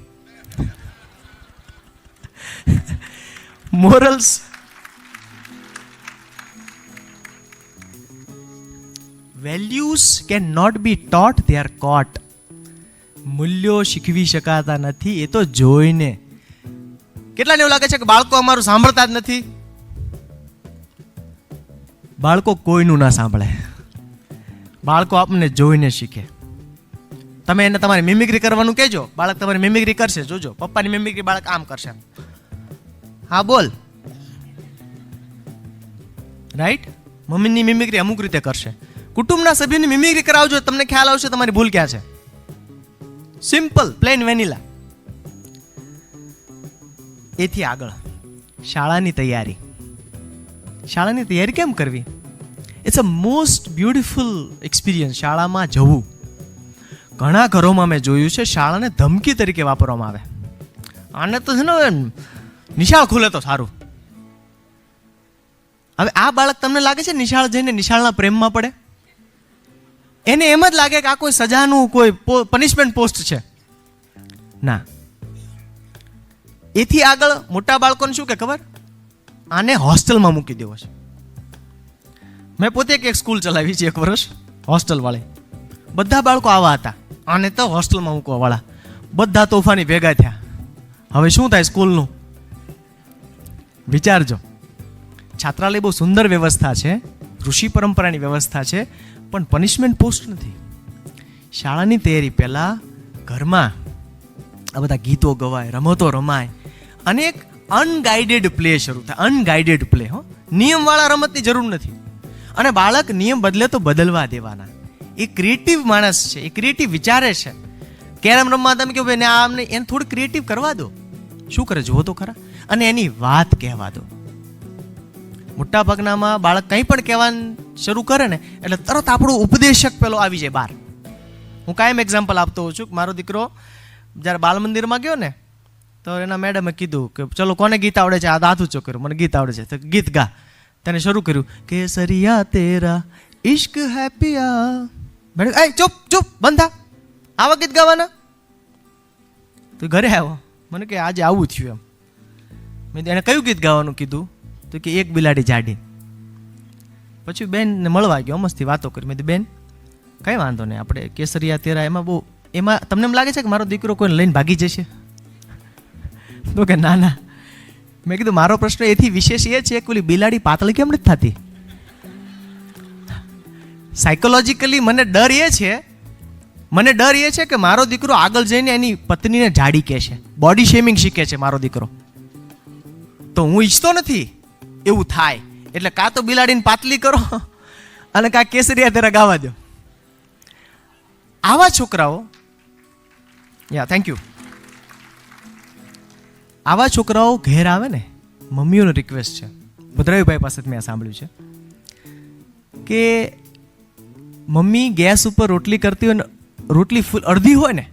Morals values can not be taught, they are caught. મૂલ્યો શીખવી શકાતા નથી, એ તો જોઈને. કેટલાને એવું લાગે છે કે બાળકો અમારું સાંભળતા જ નથી? બાળકો કોઈનું ના સાંભળે, બાળકો આપણને જોઈને શીખે. તમે એને તમારી મિમિક્રી કરવાનું કહેજો, બાળક તમારી મિમિક્રી કરશે. જોજો, પપ્પાની મિમિક્રી બાળક આમ કરશે. હા બોલ, રાઈટ. મમ્મીની મિમિક્રી અમુક રીતે કરશે. કુટુંબના સભ્યોની મિમિક્રી કરાવજો, તમને ખ્યાલ આવશે તમારી ભૂલ ક્યાં છે. Simple, plain vanilla. એથી આગળ શાળાની તૈયારી. શાળાની તૈયારી કેમ કરવી? It's a most beautiful experience. શાળામાં જવું, ઘણા ઘરોમાં મેં જોયું છે શાળાને ધમકી તરીકે વાપરવામાં આવે. આને તો છે ને નિશાળ ખુલે તો સારું. હવે આ બાળક તમને લાગે છે નિશાળ જઈને નિશાળના પ્રેમમાં પડે? એને એમ જ લાગે કે આ કોઈ સજાનું કોઈ પનિશમેન્ટ પોસ્ટ છે. ના. એથી આગળ મોટા બાળકોને શું કે ખબર? આને હોસ્ટેલમાં મૂકી દેવો છે. મેં પોતે એક સ્કૂલ ચલાવી છે 1 વર્ષ, હોસ્ટેલ વાળી. બધા બાળકો આવા હતા. આને તો હોસ્ટેલમાં મૂકવા વાળા બધા તોફાની ભેગા થયા. હવે શું થાય સ્કૂલનું? વિચારજો. છાત્રાલય બહુ સુંદર વ્યવસ્થા છે, ઋષિ પરંપરાની વ્યવસ્થા છે, પણ પનિશમેન્ટ પોસ્ટ નથી. શાળાની તૈયારી પહેલાં ઘરમાં આ બધા ગીતો ગવાય, રમતો રમાય અને એક અનગાઈડેડ પ્લે શરૂ થાય. અનગાઈડેડ પ્લે, નિયમવાળા રમતની જરૂર નથી. અને બાળક નિયમ બદલે તો બદલવા દેવાના. એ ક્રિએટિવ માણસ છે, એ ક્રિએટિવ વિચારે છે. કેરમ રમવા તમે કહો ભાઈ આમને એને થોડું ક્રિએટિવ કરવા દો. શું કરે જુઓ તો ખરા, અને એની વાત કહેવા દો. મોટા ભાગનામાં બાળક કંઈ પણ કહેવાનું શરૂ કરે ને એટલે તરત આપણો ઉપદેશક પેલો આવી જાય બહાર. હું કાયમ એક્ઝામ્પલ આપતો હોઉં છું કે મારો દીકરો જ્યારે બાલ મંદિરમાં ગયો ને તો એના મેડમે કીધું કે ચલો કોને ગીત આવડે છે? આ હાથ ઊંચો કર્યો, મને ગીત આવડે છે, તો ગીત ગા. તેને શરૂ કર્યું કેસરિયા તેરા ઇશ્ક હે પિયા. મેડમ એ ચૂપ ચૂપ બંધ થા, આવા ગીત ગાવાના? તો ઘરે આવ્યો, મને કે આજે આવું થયું એમ. મેં એને કયું ગીત ગાવાનું કીધું? તો કે એક બિલાડી જાડી. પછી બેનને મળવા ગયો, મસ્તી વાતો કરી. મેં બેન કંઈ વાંધો નહીં, આપણે કેસરિયા તેરા એમાં તમને એમ લાગે છે કે મારો દીકરો કોઈને લઈને ભાગી જશે? તો કે ના ના. મેં કીધું મારો પ્રશ્ન એથી વિશેષ એ છે કે ઓલી બિલાડી પાતળી કેમ નથી થતી? સાયકોલોજીકલી મને ડર એ છે કે મારો દીકરો આગળ જઈને એની પત્નીને જાડી કહેશે, બોડી શેમિંગ શીખે છે મારો દીકરો. તો હું ઈચ્છતો નથી એવું થાય. એટલે કાં તો બિલાડીને પાતળી કરો અને કાં કેસરિયા તેરા ગાવા દો. આવા છોકરાઓ, થેન્ક યુ. આવા છોકરાઓ ઘેર આવે ને, મમ્મીઓનો રિક્વેસ્ટ છે, ભદ્રાયુભાઈ પાસે મેં સાંભળ્યું છે કે મમ્મી ગેસ ઉપર રોટલી કરતી હોય ને, રોટલી ફૂલ અડધી હોય ને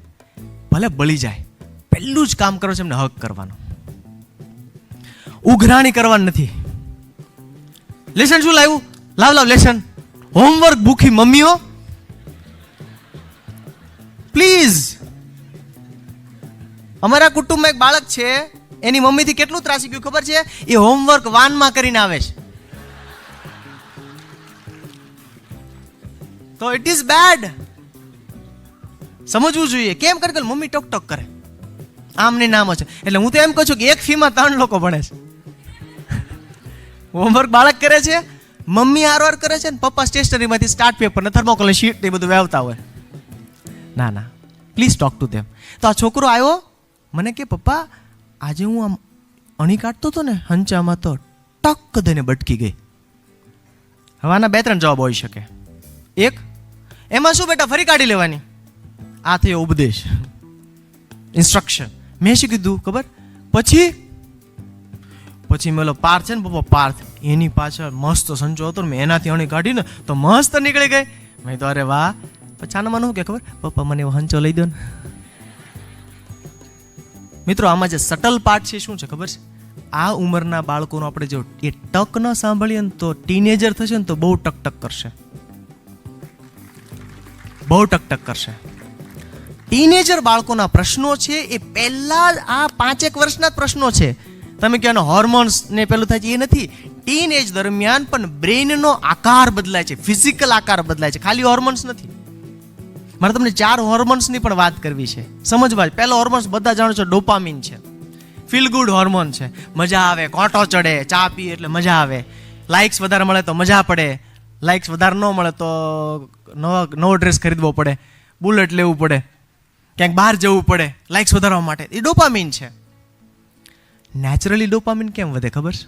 ભલે બળી જાય, પહેલું જ કામ કરો છે એમને હક કરવાનું, ઉઘરાણી કરવાની નથી. લેસન શું લાવ્યું? લાવ લેસન. હોમવર્ક ભૂખી મમ્મીઓ પ્લીઝ. અમારા કુટુંબમાં એક બાળક છે, એની મમ્મીથી કેટલું ત્રાસી ગયું ખબર છે? એ હોમવર્ક વાનમાં કરીને આવે છે. તો ઇટ ઇઝ બેડ. સમજવું જોઈએ. કેમ કરે? મમ્મી ટોક ટોક કરે, આમ ની નામ છે. એટલે હું તો એમ કહું છું કે એક ફીમાં 3 લોકો ભણે છે. હોમવર્ક બાળક કરે છે, મમ્મી આરવાર કરે છે, ને પપ્પા સ્ટેશનરીમાંથી સ્ટાર્ટ પેપર ને થર્મોકોલ શીટ ને બધું વેવતા હોય. ના પ્લીઝ ટોક ટુ ધેમ. તો આ છોકરો આવ્યો, મને કે પપ્પા આજે હું આમ અણી કાઢતો હતો ને હંચામાં તો ટક દઈને બટકી ગઈ. હવે આના 2-3 જવાબ હોઈ શકે. એક, એમાં શું બેટા ફરી કાઢી લેવાની. આ થયો ઉપદેશ, ઇન્સ્ટ્રક્શન. મેં શું કીધું ખબર? પછી મેલો પાર્થ છે ને પપ્પા, પાર્થ એની પાછળ મસ્ત સંચો હતો, મેં એનાથી અણી કાઢીને તો મસ્ત નીકળી ગઈ. મેં તો અરે વાહ. પછી આનામાં શું કે ખબર? પપ્પા મને એવો હંચો લઈ દો ને. મિત્રો આમાં જે સટલ પાર્ટ છે શું છે ખબર છે? આ ઉંમરના બાળકોનો આપણે જો એ ટક ન સાંભળીએ ને તો ટીનેજર થશે ને તો બહુ ટક કરશે. ટીનેજર બાળકોના પ્રશ્નો છે એ પહેલા આ 5-1 વર્ષના જ પ્રશ્નો છે. તમે કહો હોર્મોન્સ ને પેલું થાય છે, એ નથી. ટીનેજ દરમિયાન પણ બ્રેઇનનો આકાર બદલાય છે, ફિઝિકલ આકાર બદલાય છે, ખાલી હોર્મોન્સ નથી. મારે તમને 4 હોર્મોન્સની પણ વાત કરવી છે, સમજવા. પહેલો હોર્મોન્સ બધા જાણો છો, ડોપામિન છે. ફીલ ગુડ હોર્મોન છે. મજા આવે, કોંટો ચડે, ચા પીએ એટલે મજા આવે, લાઇક્સ વધારે મળે તો મજા પડે, લાઇક્સ વધારે ન મળે તો નવો ડ્રેસ ખરીદવો પડે, બુલેટ લેવું પડે, ક્યાંક બહાર જવું પડે લાઇક્સ વધારવા માટે. એ ડોપામિન છે. નેચરલી ડોપામિન કેમ વધે ખબર છે?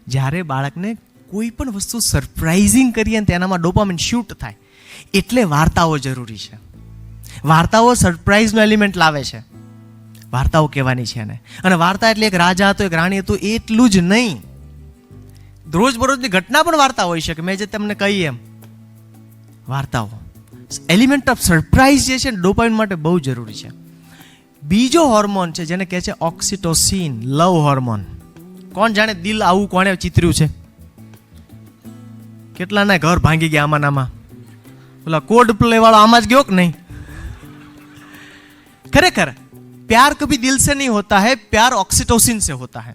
જ્યારે બાળકને કોઈ પણ વસ્તુ સરપ્રાઇઝિંગ કરીએ ને તેનામાં ડોપામિન શૂટ થાય. એટલે વાર્તાઓ જરૂરી છે. વાર્તાઓ સરપ્રાઇઝનો એલિમેન્ટ લાવે છે. વાર્તાઓ કહેવાની છે એને. અને વાર્તા એટલે એક રાજા હતો, એક રાણી હતું, એટલું જ નહીં. રોજબરોજની ઘટના પણ વાર્તા હોઈ શકે. મેં જે તમને કહી એમ વાર્તાઓ, એલિમેન્ટ ઓફ સરપ્રાઇઝ જે છે ડોપામિન માટે બહુ જરૂરી છે. બીજો હોર્મોન છે જેને કહે છે ઓક્સિટોસિન, લવ હોર્મોન. કોણ જાણે દિલ આવું કોણે ચિતર્યું છે? કેટલાના ઘર ભાંગી ગયા આમાં. ઓલા કોડ પ્લે વાળો આમાં જ ગયો કે નહીં? ખરેખર प्यार कभी दिल से नहीं होता है, प्यार ऑक्सीटोसिन से होता है.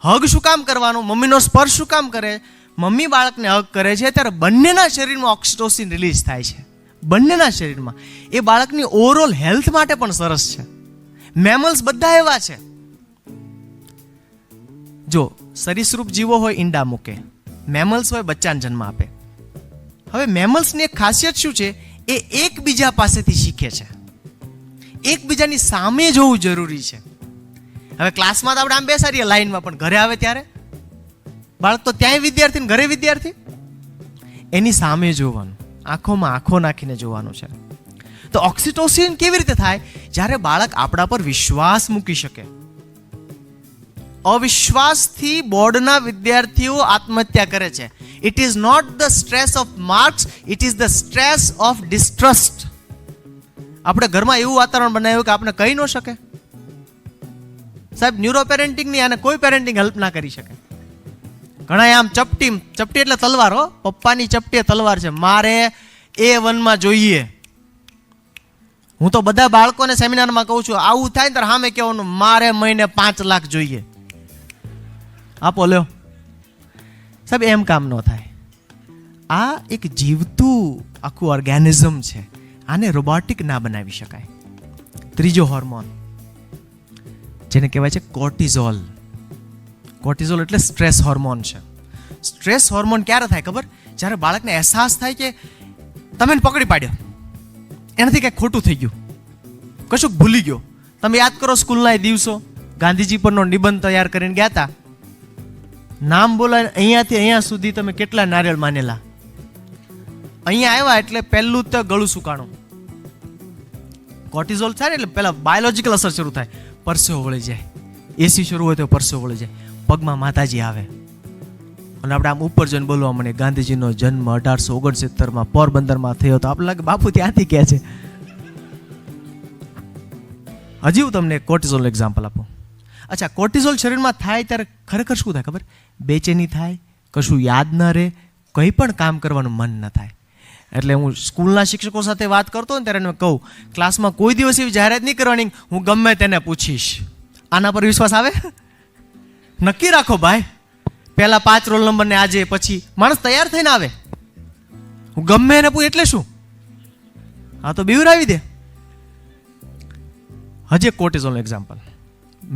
હગ શું કામ કરવાનું? મમ્મીનો સ્પર્શ શું કામ કરે? મમ્મી બાળકને હગ કરે છે ત્યારે બંનેના શરીરમાં ઓક્સિટોસિન રિલીઝ થાય છે. બંનેના શરીરમાં. એ બાળકની ઓવરઓલ હેલ્થ માટે પણ સરસ છે. મેમલ્સ બધા એવા છે. જો સરીસૃપ જીવો હોય ઈંડા મૂકે, મેમલ્સ હોય બચ્ચાને જન્મ આપે. હવે મેમલ્સની એક ખાસિયત શું છે? એ એકબીજા પાસેથી શીખે છે. એકબીજાની સામે જોવું જરૂરી છે. હવે ક્લાસમાં તો આપણે આમ બેસાડીએ લાઈનમાં, પણ ઘરે આવે ત્યારે બાળક તો ત્યાંય વિદ્યાર્થી ને ઘરે વિદ્યાર્થી. એની સામે જોવાનું, આંખોમાં આંખો નાખીને જોવાનું છે. તો ઓક્સિટોસિન કેવી રીતે થાય? જ્યારે બાળક આપણા પર વિશ્વાસ મૂકી શકે. અવિશ્વાસથી બોર્ડના વિદ્યાર્થીઓ આત્મહત્યા કરે છે. It is not the stress of marks, it is the stress of distrust. આપણે ઘરમાં એવું વાતાવરણ બનાવ્યું કે આપણે કહી ન શકે. સાહેબ, ન્યુરો પેરેન્ટિંગની આને કોઈ પેરેન્ટિંગ હેલ્પ ના કરી શકે. ઘણા આમ ચપટી એટલે તલવાર, હો, પપ્પાની ચપટી તલવાર છે, મારે A1 જોઈએ. હું તો બધા બાળકોને સેમિનારમાં કહું છું, આવું થાય ને ત્યારે સામે કહેવાનું, મારે મહિને 5 લાખ જોઈએ. આપો લ્યો. સાહેબ, એમ કામ ન થાય. આ એક જીવતું આખું ઓર્ગેનિઝમ છે. આને રોબોટિક ના બનાવી શકાય. ત્રીજો હોર્મોન જેને કહેવાય છે કોર્ટિઝોલ. કોર્ટિઝોલ એટલે સ્ટ્રેસ હોર્મોન છે. સ્ટ્રેસ હોર્મોન ક્યારે થાય ખબર? જ્યારે બાળકને અહેસાસ થાય કે તમે પકડી પાડ્યો, એનાથી કંઈક ખોટું થઈ ગયું, કશુંક ભૂલી ગયો. તમે યાદ કરો સ્કૂલના એ દિવસો, ગાંધીજી પરનો નિબંધ તૈયાર કરીને ગયા હતા. નામ બોલાય અહીંયાથી અહીંયા સુધી તમે કેટલા નારિયેળ માનેલા. અહીંયા આવ્યા એટલે પહેલું તો ગળું સુકાણું. કોર્ટિઝોલ થાય ને એટલે પહેલા બાયોલોજિકલ અસર શરૂ થાય. પરસેવો વળી જાય, એસી શરૂ હોય તો પરસેવો વળી જાય, પગમાં માતાજી આવે અને આપણે આમ ઉપર જઈને બોલવા મળે, ગાંધીજીનો જન્મ 1869 પોરબંદરમાં થયો. તો આપણે લાગે બાપુ ત્યાંથી કહે છે. હજી હું તમને કોર્ટિઝોલ એક્ઝામ્પલ આપું. અચ્છા, કોર્ટિઝોલ શરીરમાં થાય ત્યારે ખરેખર શું થાય ખબર? બેચેની થાય, કશું યાદ ન રહે, કંઈ પણ કામ કરવાનું મન ન થાય. એટલે હું સ્કૂલના શિક્ષકો સાથે વાત કરતો ને ત્યારે કહું, ક્લાસમાં કોઈ દિવસ એવી જાહેરાત નહીં કરવાની, હું ગમે તેને પૂછીશ. આના પર વિશ્વાસ આવે? નક્કી રાખો ભાઈ, પહેલા 5 રોલ નંબર ને આજે પછી માણસ તૈયાર થઈને આવે. હું ગમે એને પૂછ એટલે શું? હા તો બીવરાવી દે. હજી એક કોર્ટિઝોલનું એક્ઝામ્પલ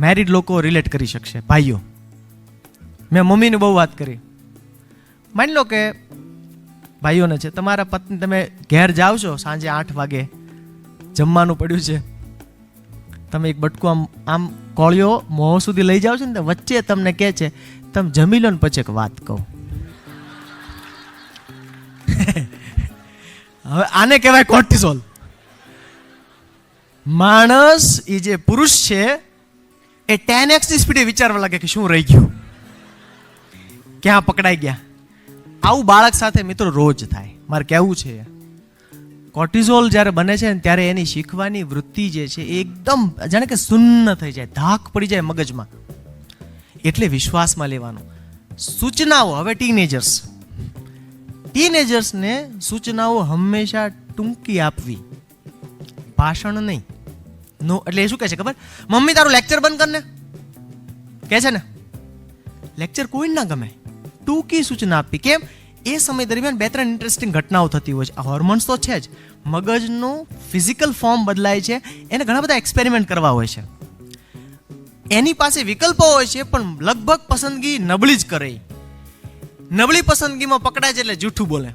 મેરિડ લોકો રિલેટ કરી શકશે. ભાઈઓ, મેં મમ્મીને બહુ વાત કરી. માની લો કે ભાઈઓને છે, તમારા પત્ની, તમે ઘેર જાઓ છો સાંજે 8 વાગે, જમવાનું પડ્યું છે, તમે એક બટકું આમ કોળિયો મોં સુધી લઈ જાઓ છો ને, વચ્ચે તમને કહે છે તમે જમી લો ને પછી એક વાત કહું. હવે આને કહેવાય કોર્ટિઝોલ. માણસ એ જે પુરુષ છે એ 10x ની સ્પીડે વિચારવા લાગે કે શું રહી ગયું, ક્યાં પકડાઈ ગયા. આવું બાળક સાથે મિત્રો રોજ થાય. મારે કહેવું છે, કોર્ટિઝોલ જ્યારે બને છે ને ત્યારે એની શીખવાની વૃત્તિ જે છે એ એકદમ જાણે કે શૂન્ય થઈ જાય, ધાક પડી જાય મગજમાં. એટલે વિશ્વાસમાં લેવાનું. સૂચનાઓ, હવે ટીનેજર્સને સૂચનાઓ હંમેશા ટૂંકી આપવી, ભાષણ નહીં. નો એટલે એ શું કહે છે ખબર? મમ્મી તારું લેક્ચર બંધ કર ને, કહે છે ને. લેક્ચર કોઈ ના ગમે, ટૂંકી સૂચના આપવી. કેમ? એ સમય દરમિયાન 2-3 ઇન્ટરેસ્ટિંગ ઘટનાઓ થતી હોય છે. આ હોર્મોન્સ તો છે જ, મગજનું ફિઝિકલ ફોર્મ બદલાય છે, એને ઘણા બધા એક્સપેરિમેન્ટ કરવા હોય છે. એની પાસે વિકલ્પો હોય છે, પણ લગભગ પસંદગી નબળી જ કરે. નબળી પસંદગીમાં પકડાય છે એટલે જૂઠું બોલે.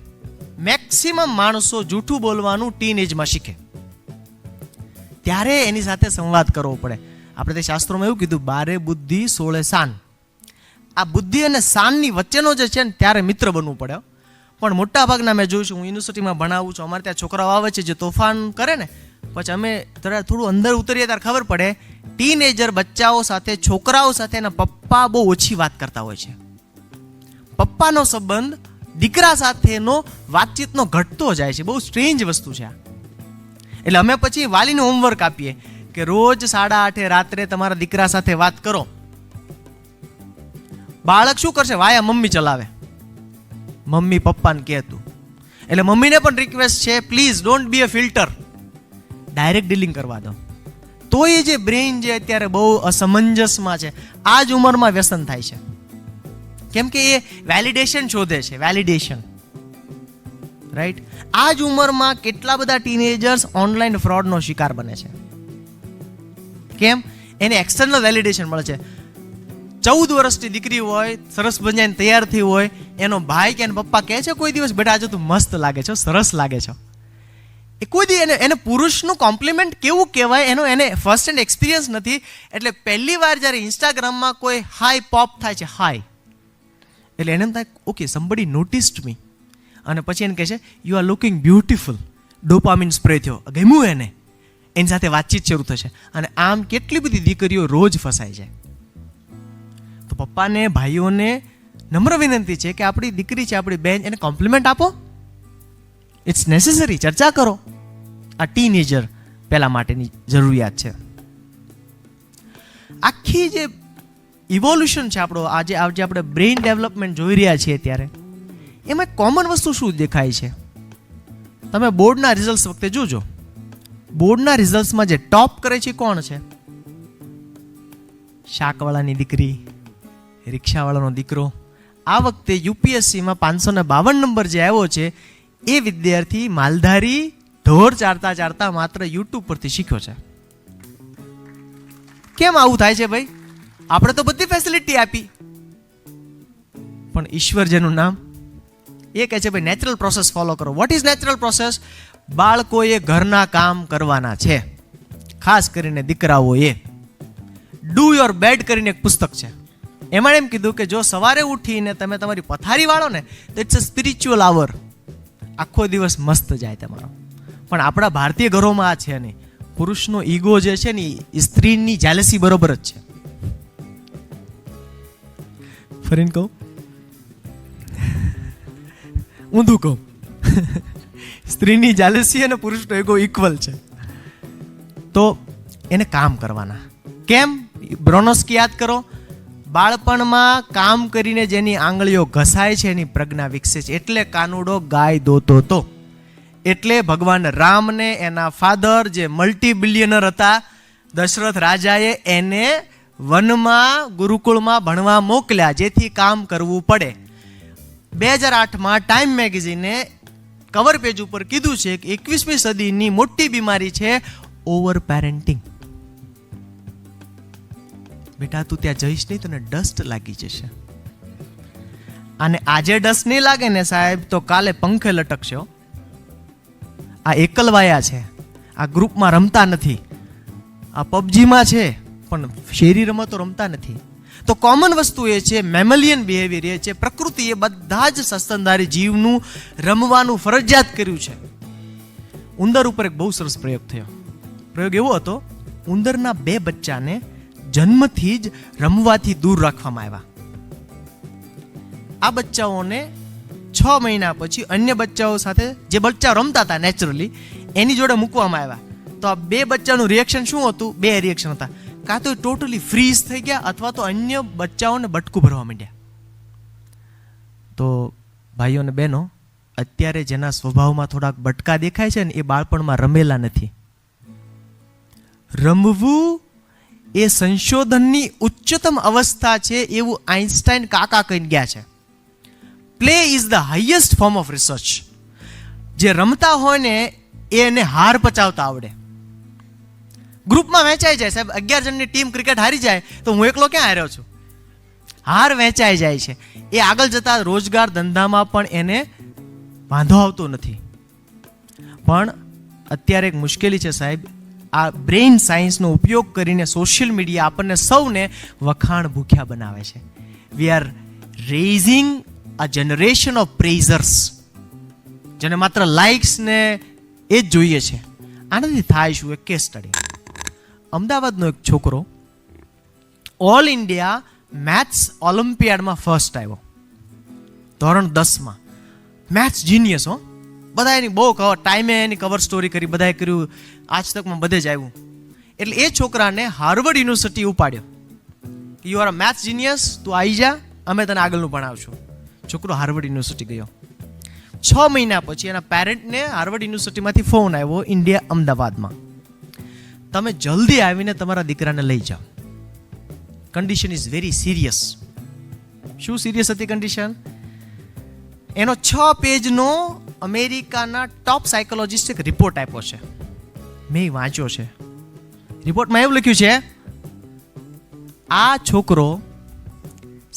મેક્સિમમ માણસો જૂઠું બોલવાનું ટીનેજમાં શીખે. ત્યારે એની સાથે સંવાદ કરવો પડે. આપણે તે શાસ્ત્રોમાં એવું કીધું, 12 બુદ્ધિ 16 શાન. આ બુદ્ધિ અને શાનની વચ્ચેનો જે છે ને ત્યારે મિત્ર બનવું પડે. પણ મોટા ભાગના મેં જોયું છું, હું યુનિવર્સિટીમાં ભણાવું છું, અમારે ત્યાં છોકરાઓ આવે છે જે તોફાન કરે ને, પછી અમે થોડું અંદર ઉતરીએ ત્યારે ખબર પડે ટીનેજર બચ્ચાઓ સાથે, છોકરાઓ સાથે એના પપ્પા બહુ ઓછી વાત કરતા હોય છે. પપ્પાનો સંબંધ દીકરા સાથેનો વાતચીતનો ઘટતો જાય છે. બહુ સ્ટ્રેન્જ વસ્તુ છે આ. એટલે અમે પછી વાલીને હોમવર્ક આપીએ કે રોજ 8:30 રાત્રે તમારા દીકરા સાથે વાત કરો. બાળક શું કરશે? વાયા મમ્મી ચલાવે, મમ્મી પપ્પાને કહેતું. એટલે મમ્મીને પણ રિક્વેસ્ટ છે, please don't be a filter, direct dealing કરવા દો. તો એ જે બ્રેઇન જે અત્યારે બહુ અસમંજસમાં છે, આ જ ઉંમરમાં વ્યસન થાય છે. કેમ કે એ વેલિડેશન શોધે છે, વેલિડેશન. રાઈટ? આ જ ઉંમરમાં કેટલા બધા ટીનેજર્સ ઓનલાઈન ફ્રોડનો શિકાર બને છે. કેમ? એને એક્સટર્નલ વેલિડેશન મળે છે. 14 વર્ષની દીકરી હોય, સરસ બજાઈને તૈયાર થઈ હોય, એનો ભાઈ કે એના પપ્પા કહે છે કોઈ દિવસ, બેટા આજે તું મસ્ત લાગે છો, સરસ લાગે છો. એ કોઈ દી એને પુરુષનું કોમ્પ્લિમેન્ટ કેવું કહેવાય એને ફર્સ્ટ હેન્ડ એક્સપિરિયન્સ નથી. એટલે પહેલી વાર જ્યારે ઇન્સ્ટાગ્રામમાં કોઈ હાય પોપ થાય છે, હાય, એટલે એને એમ થાય ઓકે સમબડી નોટિસ્ડ મી, અને પછી એને કહે છે you are looking beautiful, dopamine spray થયો, ગમ્યું એને, એની સાથે વાતચીત શરૂ થશે. અને આમ કેટલી બધી દીકરીઓ રોજ ફસાય છે. તો પપ્પાને, ભાઈઓને નમ્ર વિનંતી છે કે આપણી દીકરી છે, આપણી બેન, એને કોમ્પ્લિમેન્ટ આપો. It's necessary. ચર્ચા કરો. આ ટીનેજર પહેલા માટેની જરૂરિયાત છે. આખી જે ઇવોલ્યુશન છે આપણો, આજે આપણે બ્રેઇન ડેવલપમેન્ટ જોઈ રહ્યા છીએ ત્યારે, એમાં કોમન વસ્તુ શું દેખાય છે? તમે બોર્ડના રિઝલ્ટ વખતે જોજો. બોર્ડના રિઝલ્ટ્સમાં જે ટોપ કરે છે કોણ છે? શાકવાળાની દીકરી, રિક્ષાવાળાનો દીકરો. આ વખતે યુપીએસસીમાં 552 નંબર જે આવ્યો છે, એ વિદ્યાર્થી માલધારી ઢોર ચારતા ચારતા માત્ર યુટ્યુબ પરથી શીખ્યો છે. કેમ આવું થાય છે ભાઈ? આપણે તો બધી ફેસિલિટી આપી, પણ ઈશ્વર જેનું નામ, એ કહે છે ભાઈ નેચરલ પ્રોસેસ ફોલો કરો. What is natural process? બાળકોએ ઘરના કામ કરવાના છે, ખાસ કરીને દીકરાઓએ. ડુ યોર બેડ કરીને એક પુસ્તક છે, એમાં એમ કીધું કે જો સવારે ઉઠીને તમે તમારી પથારી વાળો ને તો ઇટ્સ અ સ્પિરિચ્યુઅલ આવર, આખો દિવસ મસ્ત જાય તમારો. પણ આપણા ભારતીય ઘરોમાં આ છે નહીં. પુરુષનો ઈગો જે છે ને એ સ્ત્રીની જેલસી બરોબર જ છે. ફરીને કહું, ઊંધું કહું, સ્ત્રીની જેલસી અને પુરુષનો ઈગો ઇક્વલ છે. તો એને કામ કરવાના. કેમ? બ્રોનોસ્કી યાદ કરો, બાળપણમાં કામ કરીને જેની આંગળીઓ ઘસાય છે એની પ્રજ્ઞા વિકસે છે. એટલે કાનુડો ગાય દોતો હતો. એટલે ભગવાન રામને એના ફાધર જે મલ્ટી બિલિયનર હતા, દશરથ રાજાએ એને વનમાં, ગુરુકુળમાં ભણવા મોકલ્યા, જેથી કામ કરવું પડે. 2008માં ટાઈમ મેગેઝિને કવર પેજ ઉપર કીધું છે કે 21મી સદીની મોટી બીમારી છે ઓવર પેરેન્ટિંગ. બેટા તું ત્યાં જઈશ નહીં, તને ડસ્ટ લાગી જશે. અને આજે ડસ્ટ નહીં લાગે ને સાહેબ, તો કાલે પંખે લટકશે. આ એકલવાયા છે, આ ગ્રુપમાં રમતા નથી, આ પબજીમાં છે, પણ શેરી રમતો રમતા નથી. તો કોમન વસ્તુ એ છે, મેમલિયન બિહેવિયર એ છે, પ્રકૃતિએ બધા જ સસ્તનધારી જીવનું રમવાનું ફરજિયાત કર્યું છે. ઉંદર ઉપર એક બહુ સરસ પ્રયોગ થયો. પ્રયોગ એવો હતો, ઉંદરના 2 બચ્ચાને જન્મથી જ રમવાથી દૂર રાખવામાં આવ્યા. આ બચ્ચાઓને 6 મહિના પછી અન્ય બચ્ચાઓ સાથે, જે બચ્ચાઓ રમતા હતા નેચરલી, એની જોડે મૂકવામાં આવ્યા. તો આ 2 બચ્ચાનું રિએક્શન શું હતું? 2 રિએક્શન હતા. કાં તો ટોટલી ફ્રીઝ થઈ ગયા, અથવા તો અન્ય બચ્ચાઓને બટકું ભરવા માંડ્યા. તો ભાઈઓ અને બહેનો, અત્યારે જેના સ્વભાવમાં થોડાક બટકા દેખાય છે ને, એ બાળપણમાં રમેલા નથી. રમવું એ સંશોધનની ઉચ્ચતમ અવસ્થા છે, એવું આઇન્સ્ટાઈન કાકા કહીને ગયા છે. Play is the highest form of research. જે રમતા હોય ને એને હાર પચાવતા આવડે. ગ્રુપમાં વહેંચાઈ જાય સાહેબ, 11 જણની ટીમ ક્રિકેટ હારી જાય તો હું એકલો ક્યાં હાર્યો છું? હાર વહેંચાઈ જાય છે. એ આગળ જતા રોજગાર ધંધામાં પણ એને વાંધો આવતો નથી. પણ અત્યારે એક મુશ્કેલી છે સાહેબ, આ બ્રેઇન સાયન્સનો ઉપયોગ કરીને સોશિયલ મીડિયા આપણને સૌને વખાણ ભૂખ્યા બનાવે છે. We are raising a generation of pleasers, જેને માત્ર લાઇક્સ ને એ જ જોઈએ છે. આનાથી થાય શું? એક કેસ સ્ટડી. અમદાવાદનો એક છોકરો ઓલ ઇન્ડિયા મેથ્સ ઓલિમ્પિયાડમાં ફર્સ્ટ આવ્યો, ધોરણ 10માં. મેથ્સ જીનિયસ હો, બધા એની બહુ ટાઈમે એની કવર સ્ટોરી કરી, બધાએ કર્યું, આજ તકમાં બધે જ આવ્યું. એટલે એ છોકરાને હાર્વર્ડ યુનિવર્સિટી ઉપાડ્યો કે you are a maths genius, તું આવી જા, અમે તને આગળનું ભણાવશું. છોકરો હાર્વર્ડ યુનિવર્સિટી ગયો. 6 મહિના પછી એના પેરેન્ટને હાર્વર્ડ યુનિવર્સિટીમાંથી ફોન આવ્યો ઇન્ડિયા, અમદાવાદમાં, તમે જલ્દી આવીને તમારા દીકરાને લઈ જાઓ, કન્ડિશન ઇઝ વેરી સિરિયસ. શું સિરિયસ હતી કન્ડિશન? એનો 6 પેજનો અમેરિકાના ટોપ સાયકોલોજીસ્ટ એક રિપોર્ટ આપ્યો છે, મેં વાંચ્યો છે. રિપોર્ટમાં એવું લખ્યું છે, આ છોકરો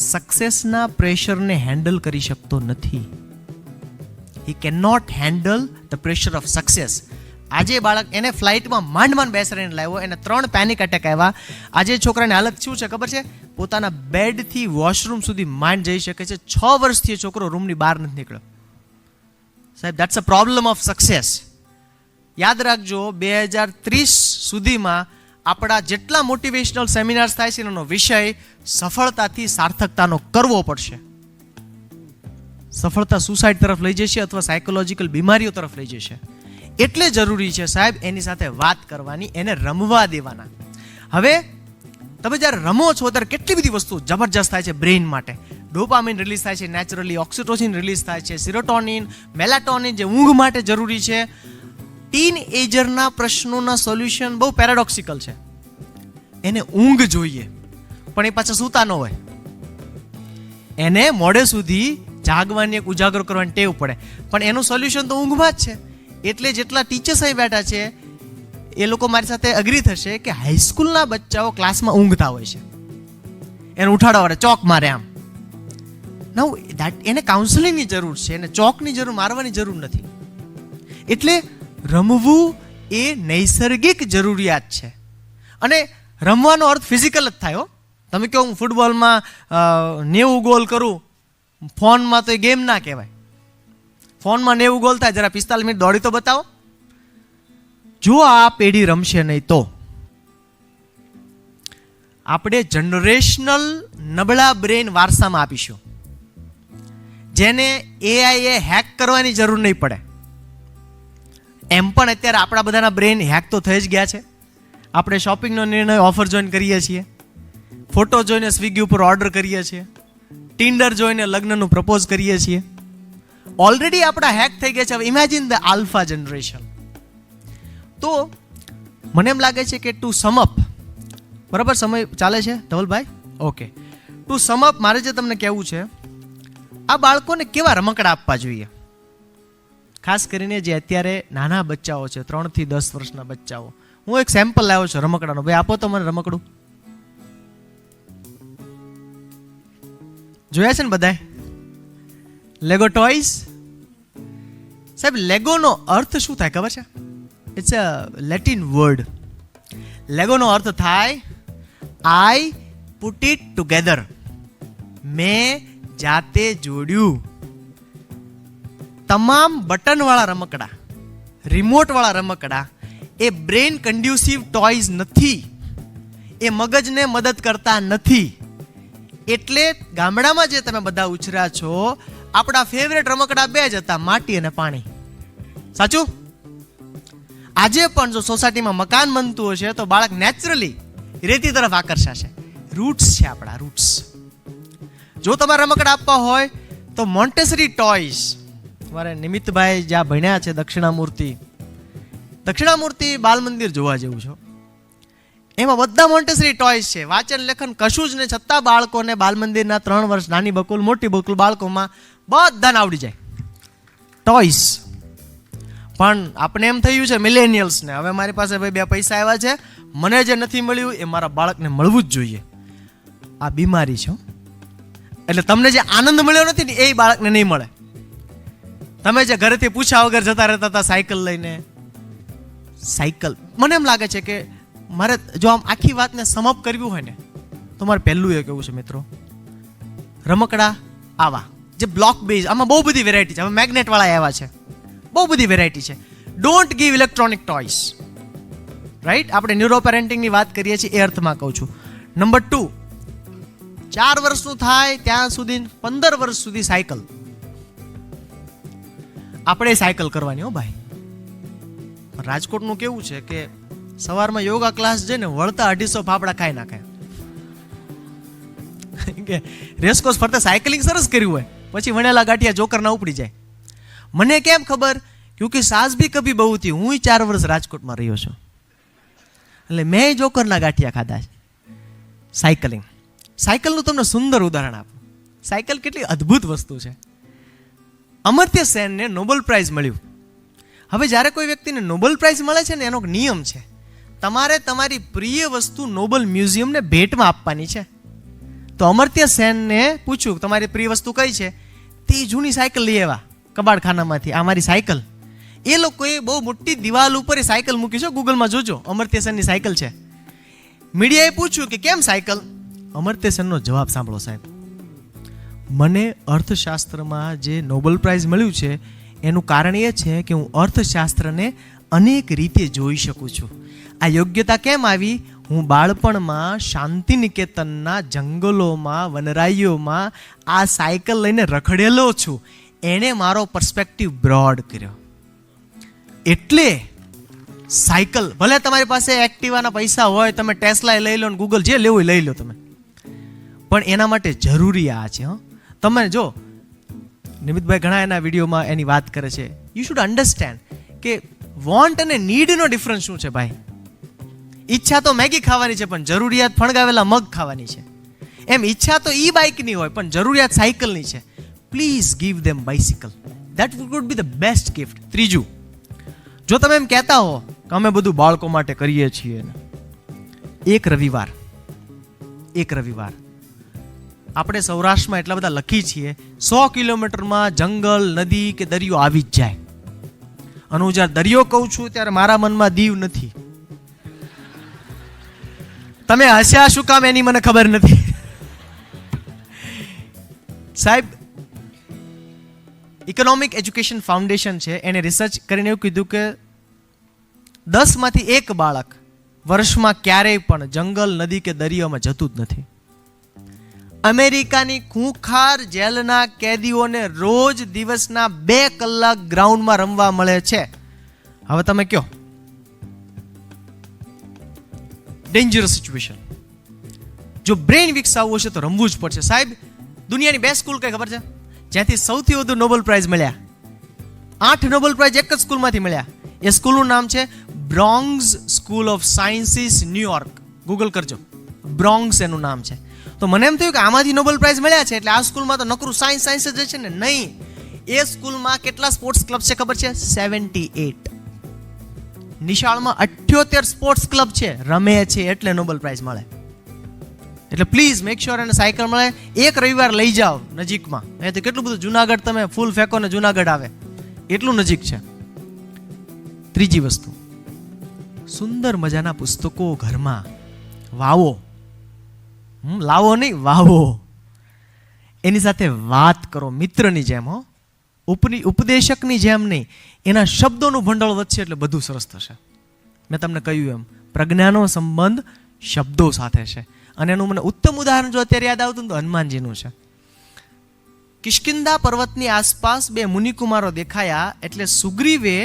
સક્સેસના પ્રેશરને હેન્ડલ કરી શકતો નથી. He can not handle the pressure of success. આજે બાળક એને ફ્લાઇટમાં માંડ બેસાડીને લાવ્યો, એને 3 પેનિક એટેક આવ્યા. આજે છોકરાની હાલત શું છે ખબર છે? પોતાના બેડથી વોશરૂમ સુધી માંડ જઈ શકે છે. 6 વર્ષથી એ છોકરો રૂમની બહાર નથી નીકળ્યો. સાહેબ, that's a problem of success. યાદ રાખજો, 2030 સુધીમાં આપણા જેટલા મોટિવેશનલ સેમિનાર્સ થાય છે એનો વિષય સફળતાથી સાર્થકતાનો કરવો પડશે. સફળતા સુસાઇડ તરફ લઈ જશે અથવા સાયકોલોજીકલ બીમારીઓ તરફ લઈ જશે. એટલે જરૂરી છે સાહેબ એની સાથે વાત કરવાની, એને રમવા દેવાના. હવે તમે જ્યારે રમો છો ત્યારે કેટલી બધી વસ્તુ જબરજસ્ત થાય છે બ્રેઇન માટે. ડોપામિન રિલીઝ થાય છે નેચરલી, ઓક્સિટોસિન રિલીઝ થાય છે, સિરોટોનિન, મેલાટોનિન જે ઊંઘ માટે જરૂરી છે. ટીન એજરના પ્રશ્નોના સોલ્યુશન બહુ પેરાડોક્સિકલ છે. એને ઊંઘ જોઈએ પણ એ પાછા સૂતા ન હોય, એને મોડે સુધી જાગવાની એક ઉજાગરો કરવાની ટેવ પડે, પણ એનું સોલ્યુશન તો ઊંઘમાં જ છે. એટલે જેટલા ટીચર્સ અહીં બેઠા છે એ લોકો મારી સાથે અગ્રી થશે કે હાઈસ્કૂલના બચ્ચાઓ ક્લાસમાં ઊંઘતા હોય છે, એને ઉઠાડવા વાળે ચોક મારે આમ. નવ એને કાઉન્સેલિંગની જરૂર છે, એને ચોકની જરૂર, મારવાની જરૂર નથી. એટલે રમવું એ નૈસર્ગિક જરૂરિયાત છે. અને રમવાનો અર્થ ફિઝિકલ જ થાય. તમે કહો હું ફૂટબોલમાં 90 ગોલ કરું, ફોનમાં તો એ ગેમ ના કહેવાય. ફોનમાં 90 ગોલ થાય, જરા 45 મિનિટ દોડી તો બતાવો. જો આ પેઢી રમશે નહીં તો આપણે જનરેશનલ નબળા બ્રેન વારસામાં આપીશું, જેને એઆઈએ હેક કરવાની જરૂર નહીં પડે. એમ પણ અત્યારે આપણા બધાના બ્રેન હેક તો થઈ જ ગયા છે. આપણે શોપિંગનો નિર્ણય ઓફર જોઈને કરીએ છીએ, ફોટો જોઈને સ્વિગી ઉપર ઓર્ડર કરીએ છીએ, ટિન્ડર જોઈને લગ્નનું પ્રપોઝ કરીએ છીએ. ઓલરેડી આપણા હેક થઈ ગયા છે. હવે ઇમેજિન ધ આલ્ફા જનરેશન. તો મને એમ લાગે છે કે ટુ સમઅપ, બરાબર સમય ચાલે છે ધવલભાઈ? ઓકે, ટુ સમઅપ મારે જે તમને કહેવું છે, આ બાળકોને કેવા રમકડા આપવા જોઈએ, ખાસ કરીને જે અત્યારે નાના બચ્ચાઓ છે, 3 થી 10 વર્ષના બચ્ચાઓ. હું એક સેમ્પલ લાવ્યો છું રમકડાનો. ભાઈ આપો તો મને રમકડું. જોયા છે ને બધાએ લેગો ટોયસ? સાહેબ, લેગોનો અર્થ શું થાય ખબર છે? It's a Latin word. લેગોનો અર્થ થાય આઈ પુટ ઇટ ટુગેધર. મેં જાતે જોડ્યું. તમામ બટનવાળા રમકડા, રિમોટવાળા રમકડા એ બ્રેન કન્ડ્યુસિવ ટોયઝ નથી, એ મગજને મદદ કરતા નથી. એટલે ગામડામાં જે તમે બધા ઉછર્યા છો, આપણા ફેવરેટ રમકડા 2 જ હતા, માટી અને પાણી. સાચું? આજે પણ જો સોસાયટીમાં મકાન બનતું હશે તો બાળક નેચરલી રેતી તરફ આકર્ષાશે. રૂટ્સ છે આપણા, રૂટ્સ. જો તમારે રમકડા આપવા હોય તો મોન્ટેસરી ટોયઝ, તમારે નિમિત્તભાઈ જ્યાં ભણ્યા છે દક્ષિણામૂર્તિ બાલ મંદિર જોવા જેવું છે. એમાં બધા મોન્ટેસરી ટોયઝ છે. વાંચન લેખન કશું જ નહીં, છતાં બાળકોને બાલ મંદિરના 3 વર્ષ, નાની બકુલ, મોટી બકુલ બાળકોમાં બધાને આવડી જાય ટોયઝ. પણ આપણે એમ થયું છે મિલેનિયલ્સને, હવે મારી પાસે ભાઈ 2 પૈસા આવ્યા છે, મને જે નથી મળ્યું એ મારા બાળકને મળવું જ જોઈએ. આ બીમારી છે. એટલે તમને જે આનંદ મળ્યો નથી ને એ બાળકને નહીં મળે. તમે જે ઘરેથી પૂછ્યા વગર જતા રહેતા હતા સાયકલ લઈને, સાયકલ, મને એમ લાગે છે કે મારે જો આમ આખી વાતને સમઅપ કરવી હોય ને તો મારે પહેલું એ કહેવું છે મિત્રો, રમકડા આવા જે બ્લોક બેઝ, આમાં બહુ બધી વેરાયટી છે. હવે મેગ્નેટવાળા આવ્યા છે, બહુ બધી વેરાયટી છે. Don't give electronic toys. Right? આપણે ન્યુરો પેરેન્ટિંગની વાત કરીએ છીએ એ અર્થમાં કહું છું. નંબર 2, 4 વર્ષનું થાય ત્યાં સુધી 15 વર્ષ સુધી સાયકલ. આપણે સાયકલ કરવાની હો ભાઈ. રાજકોટનું કેવું છે કે સવારમાં યોગા ક્લાસ જઈને વળતા 250 ફાફડા ખાઈ નાખે. રેસકોર્સ ફરતા સાયકલિંગ સરસ કર્યું હોય, પછી વણેલા ગાંઠિયા જોકરના ઉપડી જાય. મને કેમ ખબર? ક્યોંકિ સાસ ભી કભી બહુ થી. હું 4 વર્ષ રાજકોટમાં રહ્યો છું, એટલે મેં જોકરના ગાંઠિયા ખાધા છે. સાયકલિંગ, સાયકલનું તમને સુંદર ઉદાહરણ આપું. સાયકલ કેટલી અદ્ભુત વસ્તુ છે. અમર્ત્ય સેનને નોબેલ પ્રાઇઝ મળ્યું. હવે જ્યારે કોઈ વ્યક્તિને નોબેલ પ્રાઇઝ મળે છે ને, એનો નિયમ છે, તમારે તમારી પ્રિય વસ્તુ નોબેલ મ્યુઝિયમને ભેટમાં આપવાની છે. તો અમર્ત્ય સેનને પૂછ્યું તમારી પ્રિય વસ્તુ કઈ છે, તે જૂની સાયકલ લઈ આવ્યા કબાડખાનામાંથી. આ મારી સાયકલ. એ લોકોએ બહુ મોટી દિવાલ ઉપર એ સાયકલ મૂકી છે, ગૂગલમાં જોજો, અમર્ત્ય સેનની સાયકલ છે. મીડિયાએ પૂછ્યું કે કેમ સાયકલ? અમર્ત્ય સેનનો જવાબ સાંભળો સાહેબ. મને અર્થશાસ્ત્રમાં જે નોબેલ પ્રાઇઝ મળ્યું છે એનું કારણ એ છે કે હું અર્થશાસ્ત્રને અનેક રીતે જોઈ શકું છું. આ યોગ્યતા કેમ આવી? હું બાળપણમાં શાંતિનિકેતનના જંગલોમાં, વનરાઈઓમાં આ સાયકલ લઈને રખડેલો છું. એણે મારો પર્સપેક્ટિવ બ્રોડ કર્યો. એટલે સાયકલ, ભલે તમારી પાસે એક્ટિવાના પૈસા હોય, તમે ટેસ્લા લઈ લો, ગૂગલ જે લેવું લઈ લો તમે, પણ એના માટે જરૂરી આ છે. તમે જો નિમિતભાઈ ઘણા એના વિડીયોમાં એની વાત કરે છે. યુ શુડ અન્ડરસ્ટેન્ડ કે વોન્ટ અને નીડનો ડિફરન્સ શું છે ભાઈ. ઈચ્છા તો મેગી ખાવાની છે, પણ જરૂરિયાત ફણગાવેલા મગ ખાવાની છે. એમ ઈચ્છા તો ઈ બાઇકની હોય, પણ જરૂરિયાત સાયકલની છે. Please give them bicycle. That would be the best gift. ત્રીજું, જો તમે એમ કહેતા હો કે અમે બધું બાળકો માટે કરીએ છીએ, એક રવિવાર આપણે સૌરાષ્ટ્રમાં એટલા બધા લખી છીએ, 100 કિલોમીટરમાં જંગલ, નદી કે દરિયો આવી જ જાય. અને હું જ્યારે દરિયો કહું છું ત્યારે મારા મનમાં દીવ નથી. તમે હસ્યા શું કામ એની મને ખબર નથી. સાહેબ, ઇકોનોમિક એજ્યુકેશન ફાઉન્ડેશન છે, એને રિસર્ચ કરીને એવું કીધું કે 10 માંથી 1 બાળક વર્ષમાં ક્યારેય પણ જંગલ, નદી કે દરિયામાં જતું જ નથી. અમેરિકાની ખૂંખાર જેલના કેદીઓને રોજ દિવસના 2 કલાક ગ્રાઉન્ડમાં રમવા મળે છે. હવે તમે કયો, ડેન્જરસ સિચ્યુએશન. જો બ્રેઇન વિકસાવવું છે તો રમવું જ પડશે. સાહેબ, દુનિયાની 2 સ્કૂલ કઈ ખબર છે જ્યાંથી સૌથી વધુ નોબેલ પ્રાઇઝ મળ્યા? 8 નોબેલ પ્રાઇઝ એક જ સ્કૂલમાંથી મળ્યા. એ સ્કૂલનું નામ છે Bronx school of sciences, New York. Google કરજો, બ્રોન્ક્સ એનું નામ છે. તો મને એમ થયું કે આમાંથી નોબેલ પ્રાઇઝ મળ્યા છે એટલે આ સ્કૂલમાં તો નકરું સાયન્સ જ છે ને. નહીં, એ સ્કૂલમાં કેટલા સ્પોર્ટ્સ ક્લબ છે ખબર છે? 78. નિશાળમાં 78 સ્પોર્ટ્સ ક્લબ છે. રમે છે એટલે નોબેલ પ્રાઇઝ મળે. એટલે પ્લીઝ મેક શ્યોર એને સાયકલ મળે. એક રવિવાર લઈ જાઓ નજીકમાં. એ તો કેટલું બધું, જુનાગઢ તમે ફૂલ ફેંકો ને જુનાગઢ આવે, એટલું નજીક છે. ત્રીજી વસ્તુ, સુંદર મજાના પુસ્તકો ઘરમાં વાવો. લાવો નહીં, વાવો. એની સાથે વાત કરો મિત્રની જેમ. ઉપદેશકની જેમ નહીં. એના શબ્દોનું ભંડોળ વધશે એટલે બધું સરસ થશે. મેં તમને કહ્યું એમ, પ્રજ્ઞાનો સંબંધ શબ્દો સાથે છે. અને એનું મને ઉત્તમ ઉદાહરણ જો અત્યારે યાદ આવતું તો હનુમાનજીનું છે. કિષ્કિંધા પર્વતની આસપાસ 2 મુનિકુમારો દેખાયા એટલે સુગ્રીવે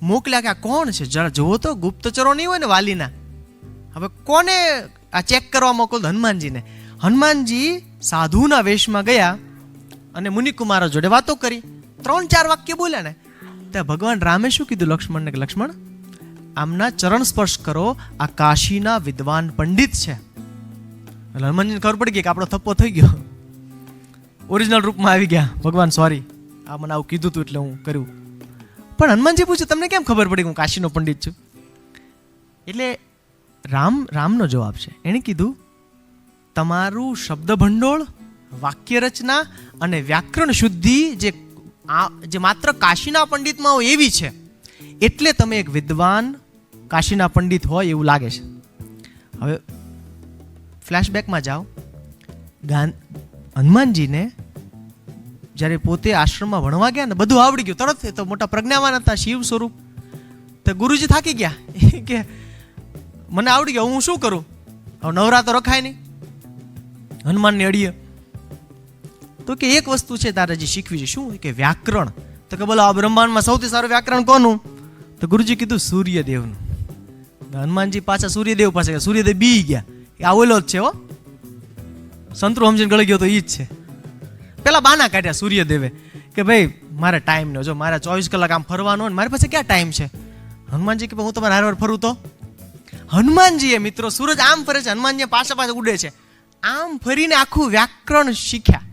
મોકલ્યા કે આ કોણ છે, જરા જોવો તો. ગુપ્તચરો નહીં હોય ને વાલીના. હવે કોને આ ચેક કરવા મોકલતો? હનુમાનજીને. હનુમાનજી સાધુના વેશમાં ગયા અને મુનિકુમારો જોડે વાતો કરી. 3-4 વાક્ય બોલ્યા ને ત્યાં ભગવાન રામે શું કીધું લક્ષ્મણને કે લક્ષ્મણ, આમના ચરણ સ્પર્શ કરો, આ કાશીના વિદ્વાન પંડિત છે. એટલે હનુમાનજીને ખબર પડી ગઈ કે આપણો થપ્પો થઈ ગયો. ઓરિજિનલ રૂપમાં આવી ગયા. ભગવાન સોરી, આ મને આવું કીધું હતું એટલે હું કર્યું. પણ હનુમાનજી પૂછ્યું તમને કેમ ખબર પડી હું કાશીનો પંડિત છું? એટલે રામનો જવાબ છે. એણે કીધું તમારું શબ્દ ભંડોળ, વાક્ય રચના અને વ્યાકરણ શુદ્ધિ જે માત્ર કાશીના પંડિતમાં હોય એવી છે, એટલે તમે એક વિદ્વાન કાશીના પંડિત હોય એવું લાગે છે. હવે ફ્લેશબેકમાં જાઓ. હનુમાનજીને જ્યારે પોતે આશ્રમમાં ભણવા ગયા ને બધું આવડી ગયું તરત. તો મોટા પ્રજ્ઞાવાન હતા, શિવ સ્વરૂપ. તો ગુરુજી થાકી ગયા કે મને આવડી ગયો, હું શું કરું? હવે નવરા તો રખાય નહીં હનુમાનની અડીએ. તો કે એક વસ્તુ છે તારે જે શીખવી છે. શું? કે વ્યાકરણ. તો કે બોલો આ બ્રહ્માંડમાં સૌથી સારું વ્યાકરણ કોનું? તો ગુરુજી કીધું સૂર્યદેવનું. હનુમાનજી પાછા સૂર્યદેવ પાસે ગયા. સૂર્યદેવ બી ગયા. આ ઓલો જ છે હો, સંતરો સમજીને ગળી ગયો તો ઈ જ છે. પેલા બાના કાઢ્યા સૂર્યદેવે કે ભાઈ મારે ટાઈમ ન, જો મારે 24 કલાક આમ ફરવાનો ને મારી પાસે ક્યાં ટાઈમ છે. હનુમાનજી કે હું તમારે હારવાર ફરું તો? હનુમાનજીએ મિત્રો, સૂરજ આમ ફરે છે, હનુમાનજી પાછા ઉડે છે. આમ ફરીને આખું વ્યાકરણ શીખ્યા.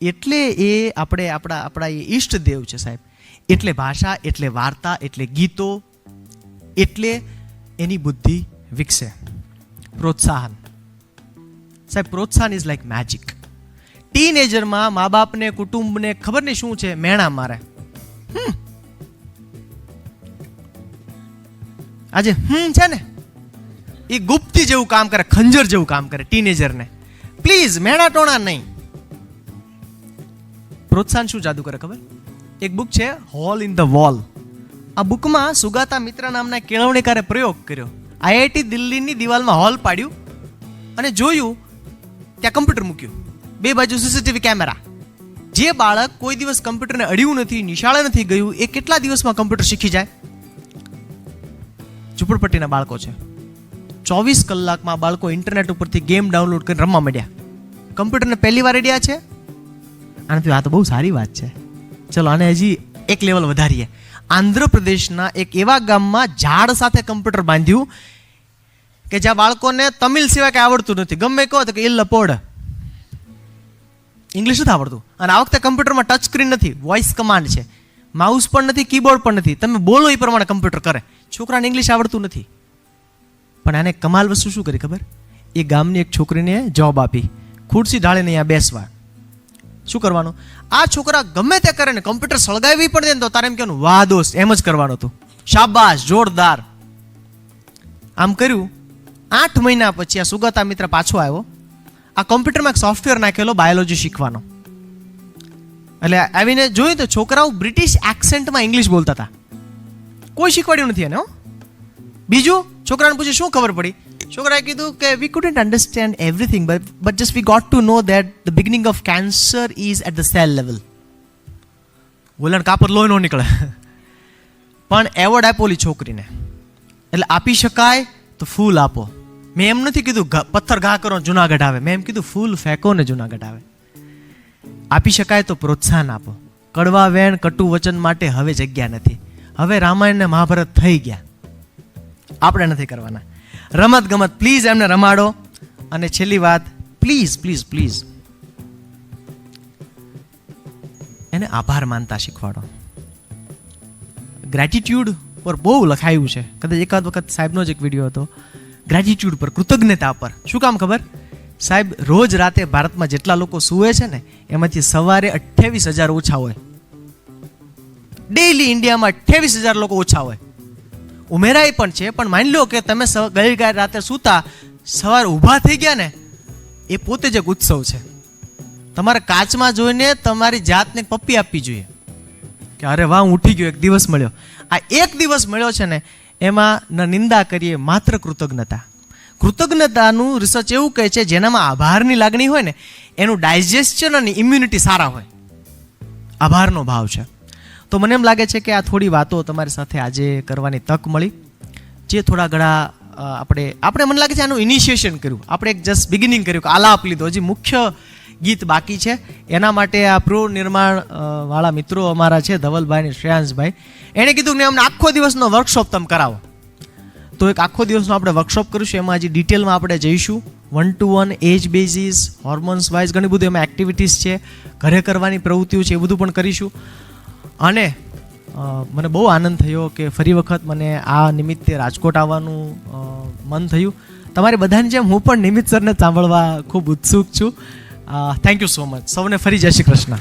એટલે એ આપણા એ ઈષ્ટદેવ છે સાહેબ. એટલે ભાષા, એટલે વાર્તા, એટલે ગીતો, એટલે એની બુદ્ધિ વિકસે. પ્રોત્સાહન સાહેબ, પ્રોત્સાહન ઇઝ લાઈક મેજિક. ટીનેજરમાં મા બાપને, કુટુંબને ખબર નહીં શું છે, મેણા મારે. આજે છે ને એ ગુપ્તી જેવું કામ કરે, ખંજર જેવું કામ કરે ટીનેજરને. પ્લીઝ મેણા ટોણા નહીં. પ્રોત્સાહન શું જાદુ કરે ખબર? એક બુક છે હોલ ઇન ધ વોલ. આ બુકમાં સુગાતા મિત્ર નામના કેળવણીકારે પ્રયોગ કર્યો. આઈઆઈટી દિલ્હીની દિવાલમાં હોલ પાડ્યું અને જોયું ત્યાં કમ્પ્યુટર મૂક્યું, બે બાજુ સીસીટીવી કેમેરા. જે બાળક કોઈ દિવસ કમ્પ્યુટરને અડ્યું નથી, નિશાળે નથી ગયું, એ કેટલા દિવસમાં કમ્પ્યુટર શીખી જાય? ઝુંપડપટ્ટીના બાળકો છે, 24 કલાકમાં બાળકો ઇન્ટરનેટ ઉપરથી ગેમ ડાઉનલોડ કરીને રમવા માંડ્યા. કમ્પ્યુટરને પહેલી વાર અડ્યા છે. આનાથી આ તો બહુ સારી વાત છે. ચલો આને હજી એક લેવલ વધારીએ. આંધ્રપ્રદેશના એક એવા ગામમાં ઝાડ સાથે કમ્પ્યુટર બાંધ્યું કે જ્યાં બાળકોને તમિલ સિવાય કંઈ આવડતું નથી. ગમે કહો તો કે ઇલ્લ પોડ, ઇંગ્લિશ નથી આવડતું. અને આ વખતે કમ્પ્યુટરમાં ટચ સ્ક્રીન નથી, વોઇસ કમાન્ડ છે. માઉસ પણ નથી, કીબોર્ડ પણ નથી. તમે બોલો એ પ્રમાણે કમ્પ્યુટર કરે. છોકરાને ઇંગ્લિશ આવડતું નથી. પણ આને કમાલ વસ્તુ શું કરી ખબર? એ ગામની એક છોકરીને જોબ આપી, ખુરશી ઢાળીને અહીંયા બેસવા. શું કરવાનું? આ છોકરા ગમે તે કરે ને કમ્પ્યુટર સળગાવી પણ દે ને તો તારે એમ કહેવાનું, વાહ દોસ્ત, એમ જ કરવાનું હતું, શાબાશ, જોરદાર. આમ કર્યું. 8 મહિના પછી આ સુગાતા મિત્ર પાછો આવ્યો. આ કમ્પ્યુટરમાં એક સોફ્ટવેર નાખેલો બાયોલોજી શીખવાનો. એટલે આવીને જોયું તો છોકરાઓ બ્રિટિશ એક્સેન્ટમાં ઇંગ્લિશ બોલતા હતા. કોઈ શીખવાડ્યું નથી એને. બીજું છોકરાને પૂછ્યું શું ખબર પડી? છોકરાએ કીધું કે we couldn't understand everything but just we got to know that the beginning of cancer is at the cell level. બોલાણ કાપડ લોહી ન નીકળે. પણ એવોર્ડ આપ્યો ઓલી છોકરીને. એટલે આપી શકાય તો ફૂલ આપો. મેં એમ નથી કીધું પથ્થર ઘા કરો જુનાગઢ આવે. મેં એમ કીધું ફૂલ ફેંકો ને જુનાગઢ આવે. આપી શકાય તો પ્રોત્સાહન આપો. કડવા વેણ, કટુ વચન માટે હવે જગ્યા નથી. હવે રામાયણ ને મહાભારત થઈ ગયા, આપણે નથી કરવાના. રમત ગમત પ્લીઝ એમને રમાડો. અને છેલ્લી વાત, પ્લીઝ પ્લીઝ પ્લીઝ એને આભાર માનતા શીખવાડો. ગ્રેટિટ્યુડ પર બહુ લખાયું છે. કદાચ એકાદ વખત સાહેબનો જ એક વિડીયો હતો ગ્રેટિટ્યુડ પર, કૃતજ્ઞતા પર. શું કામ ખબર? સાહેબ રોજ રાતે ભારતમાં જેટલા લોકો સૂવે છે ને એમાંથી સવારે 28,000 ઓછા હોય. ડેઈલી ઇન્ડિયામાં 28,000 લોકો ઓછા હોય. ઉમેરાય પણ છે. પણ માની લો કે તમે ગઈ રાતે સૂતા, સવારે ઊભા થઈ ગયા ને, એ પોતે જ એક ઉત્સવ છે. તમારે કાચમાં જોઈને તમારી જાતને પપ્પી આપવી જોઈએ કે અરે વાહ, હું ઉઠી ગયો, એક દિવસ મળ્યો. આ એક દિવસ મળ્યો છે ને એમાં ન નિંદા કરીએ, માત્ર કૃતજ્ઞતા. કૃતજ્ઞતાનું રિસર્ચ એવું કહે છે જેનામાં આભારની લાગણી હોય ને એનું ડાયજેસ્શન અને ઇમ્યુનિટી સારા હોય. આભારનો ભાવ છે. તો મને એમ લાગે છે કે આ થોડી વાતો તમારી સાથે આજે કરવાની તક મળી. જે થોડા ઘણા આપણે મને લાગે છે આનું ઇનિશિએશન કર્યું, આપણે એક જસ્ટ બિગિનિંગ કર્યું, કે આલાપ લીધો. હજી મુખ્ય ગીત બાકી છે. એના માટે આ પ્રો નિર્માણ વાળા મિત્રો અમારા છે, ધવલભાઈ અને શ્રેયાંશભાઈ, એણે કીધું કે અમને આખો દિવસનો વર્કશોપ તમે કરાવો. તો એક આખો દિવસનો આપણે વર્કશોપ કરીશું. એમાં હજી ડિટેલમાં આપણે જઈશું. 1-to-1 એજ બેઝિસ, હોર્મોન્સ વાઇઝ ઘણી બધું એમાં એક્ટિવિટીઝ છે, ઘરે કરવાની પ્રવૃત્તિઓ છે, એ બધું પણ કરીશું. અને મને બહુ આનંદ થયો કે ફરી વખત મને આ નિમિત્તે રાજકોટ આવવાનું મન થયું. તમારી બધાની જેમ હું પણ નિમિત્ત સરને સાંભળવા ખૂબ ઉત્સુક છું. Thank you so much. સૌને ફરી જય શ્રી કૃષ્ણ.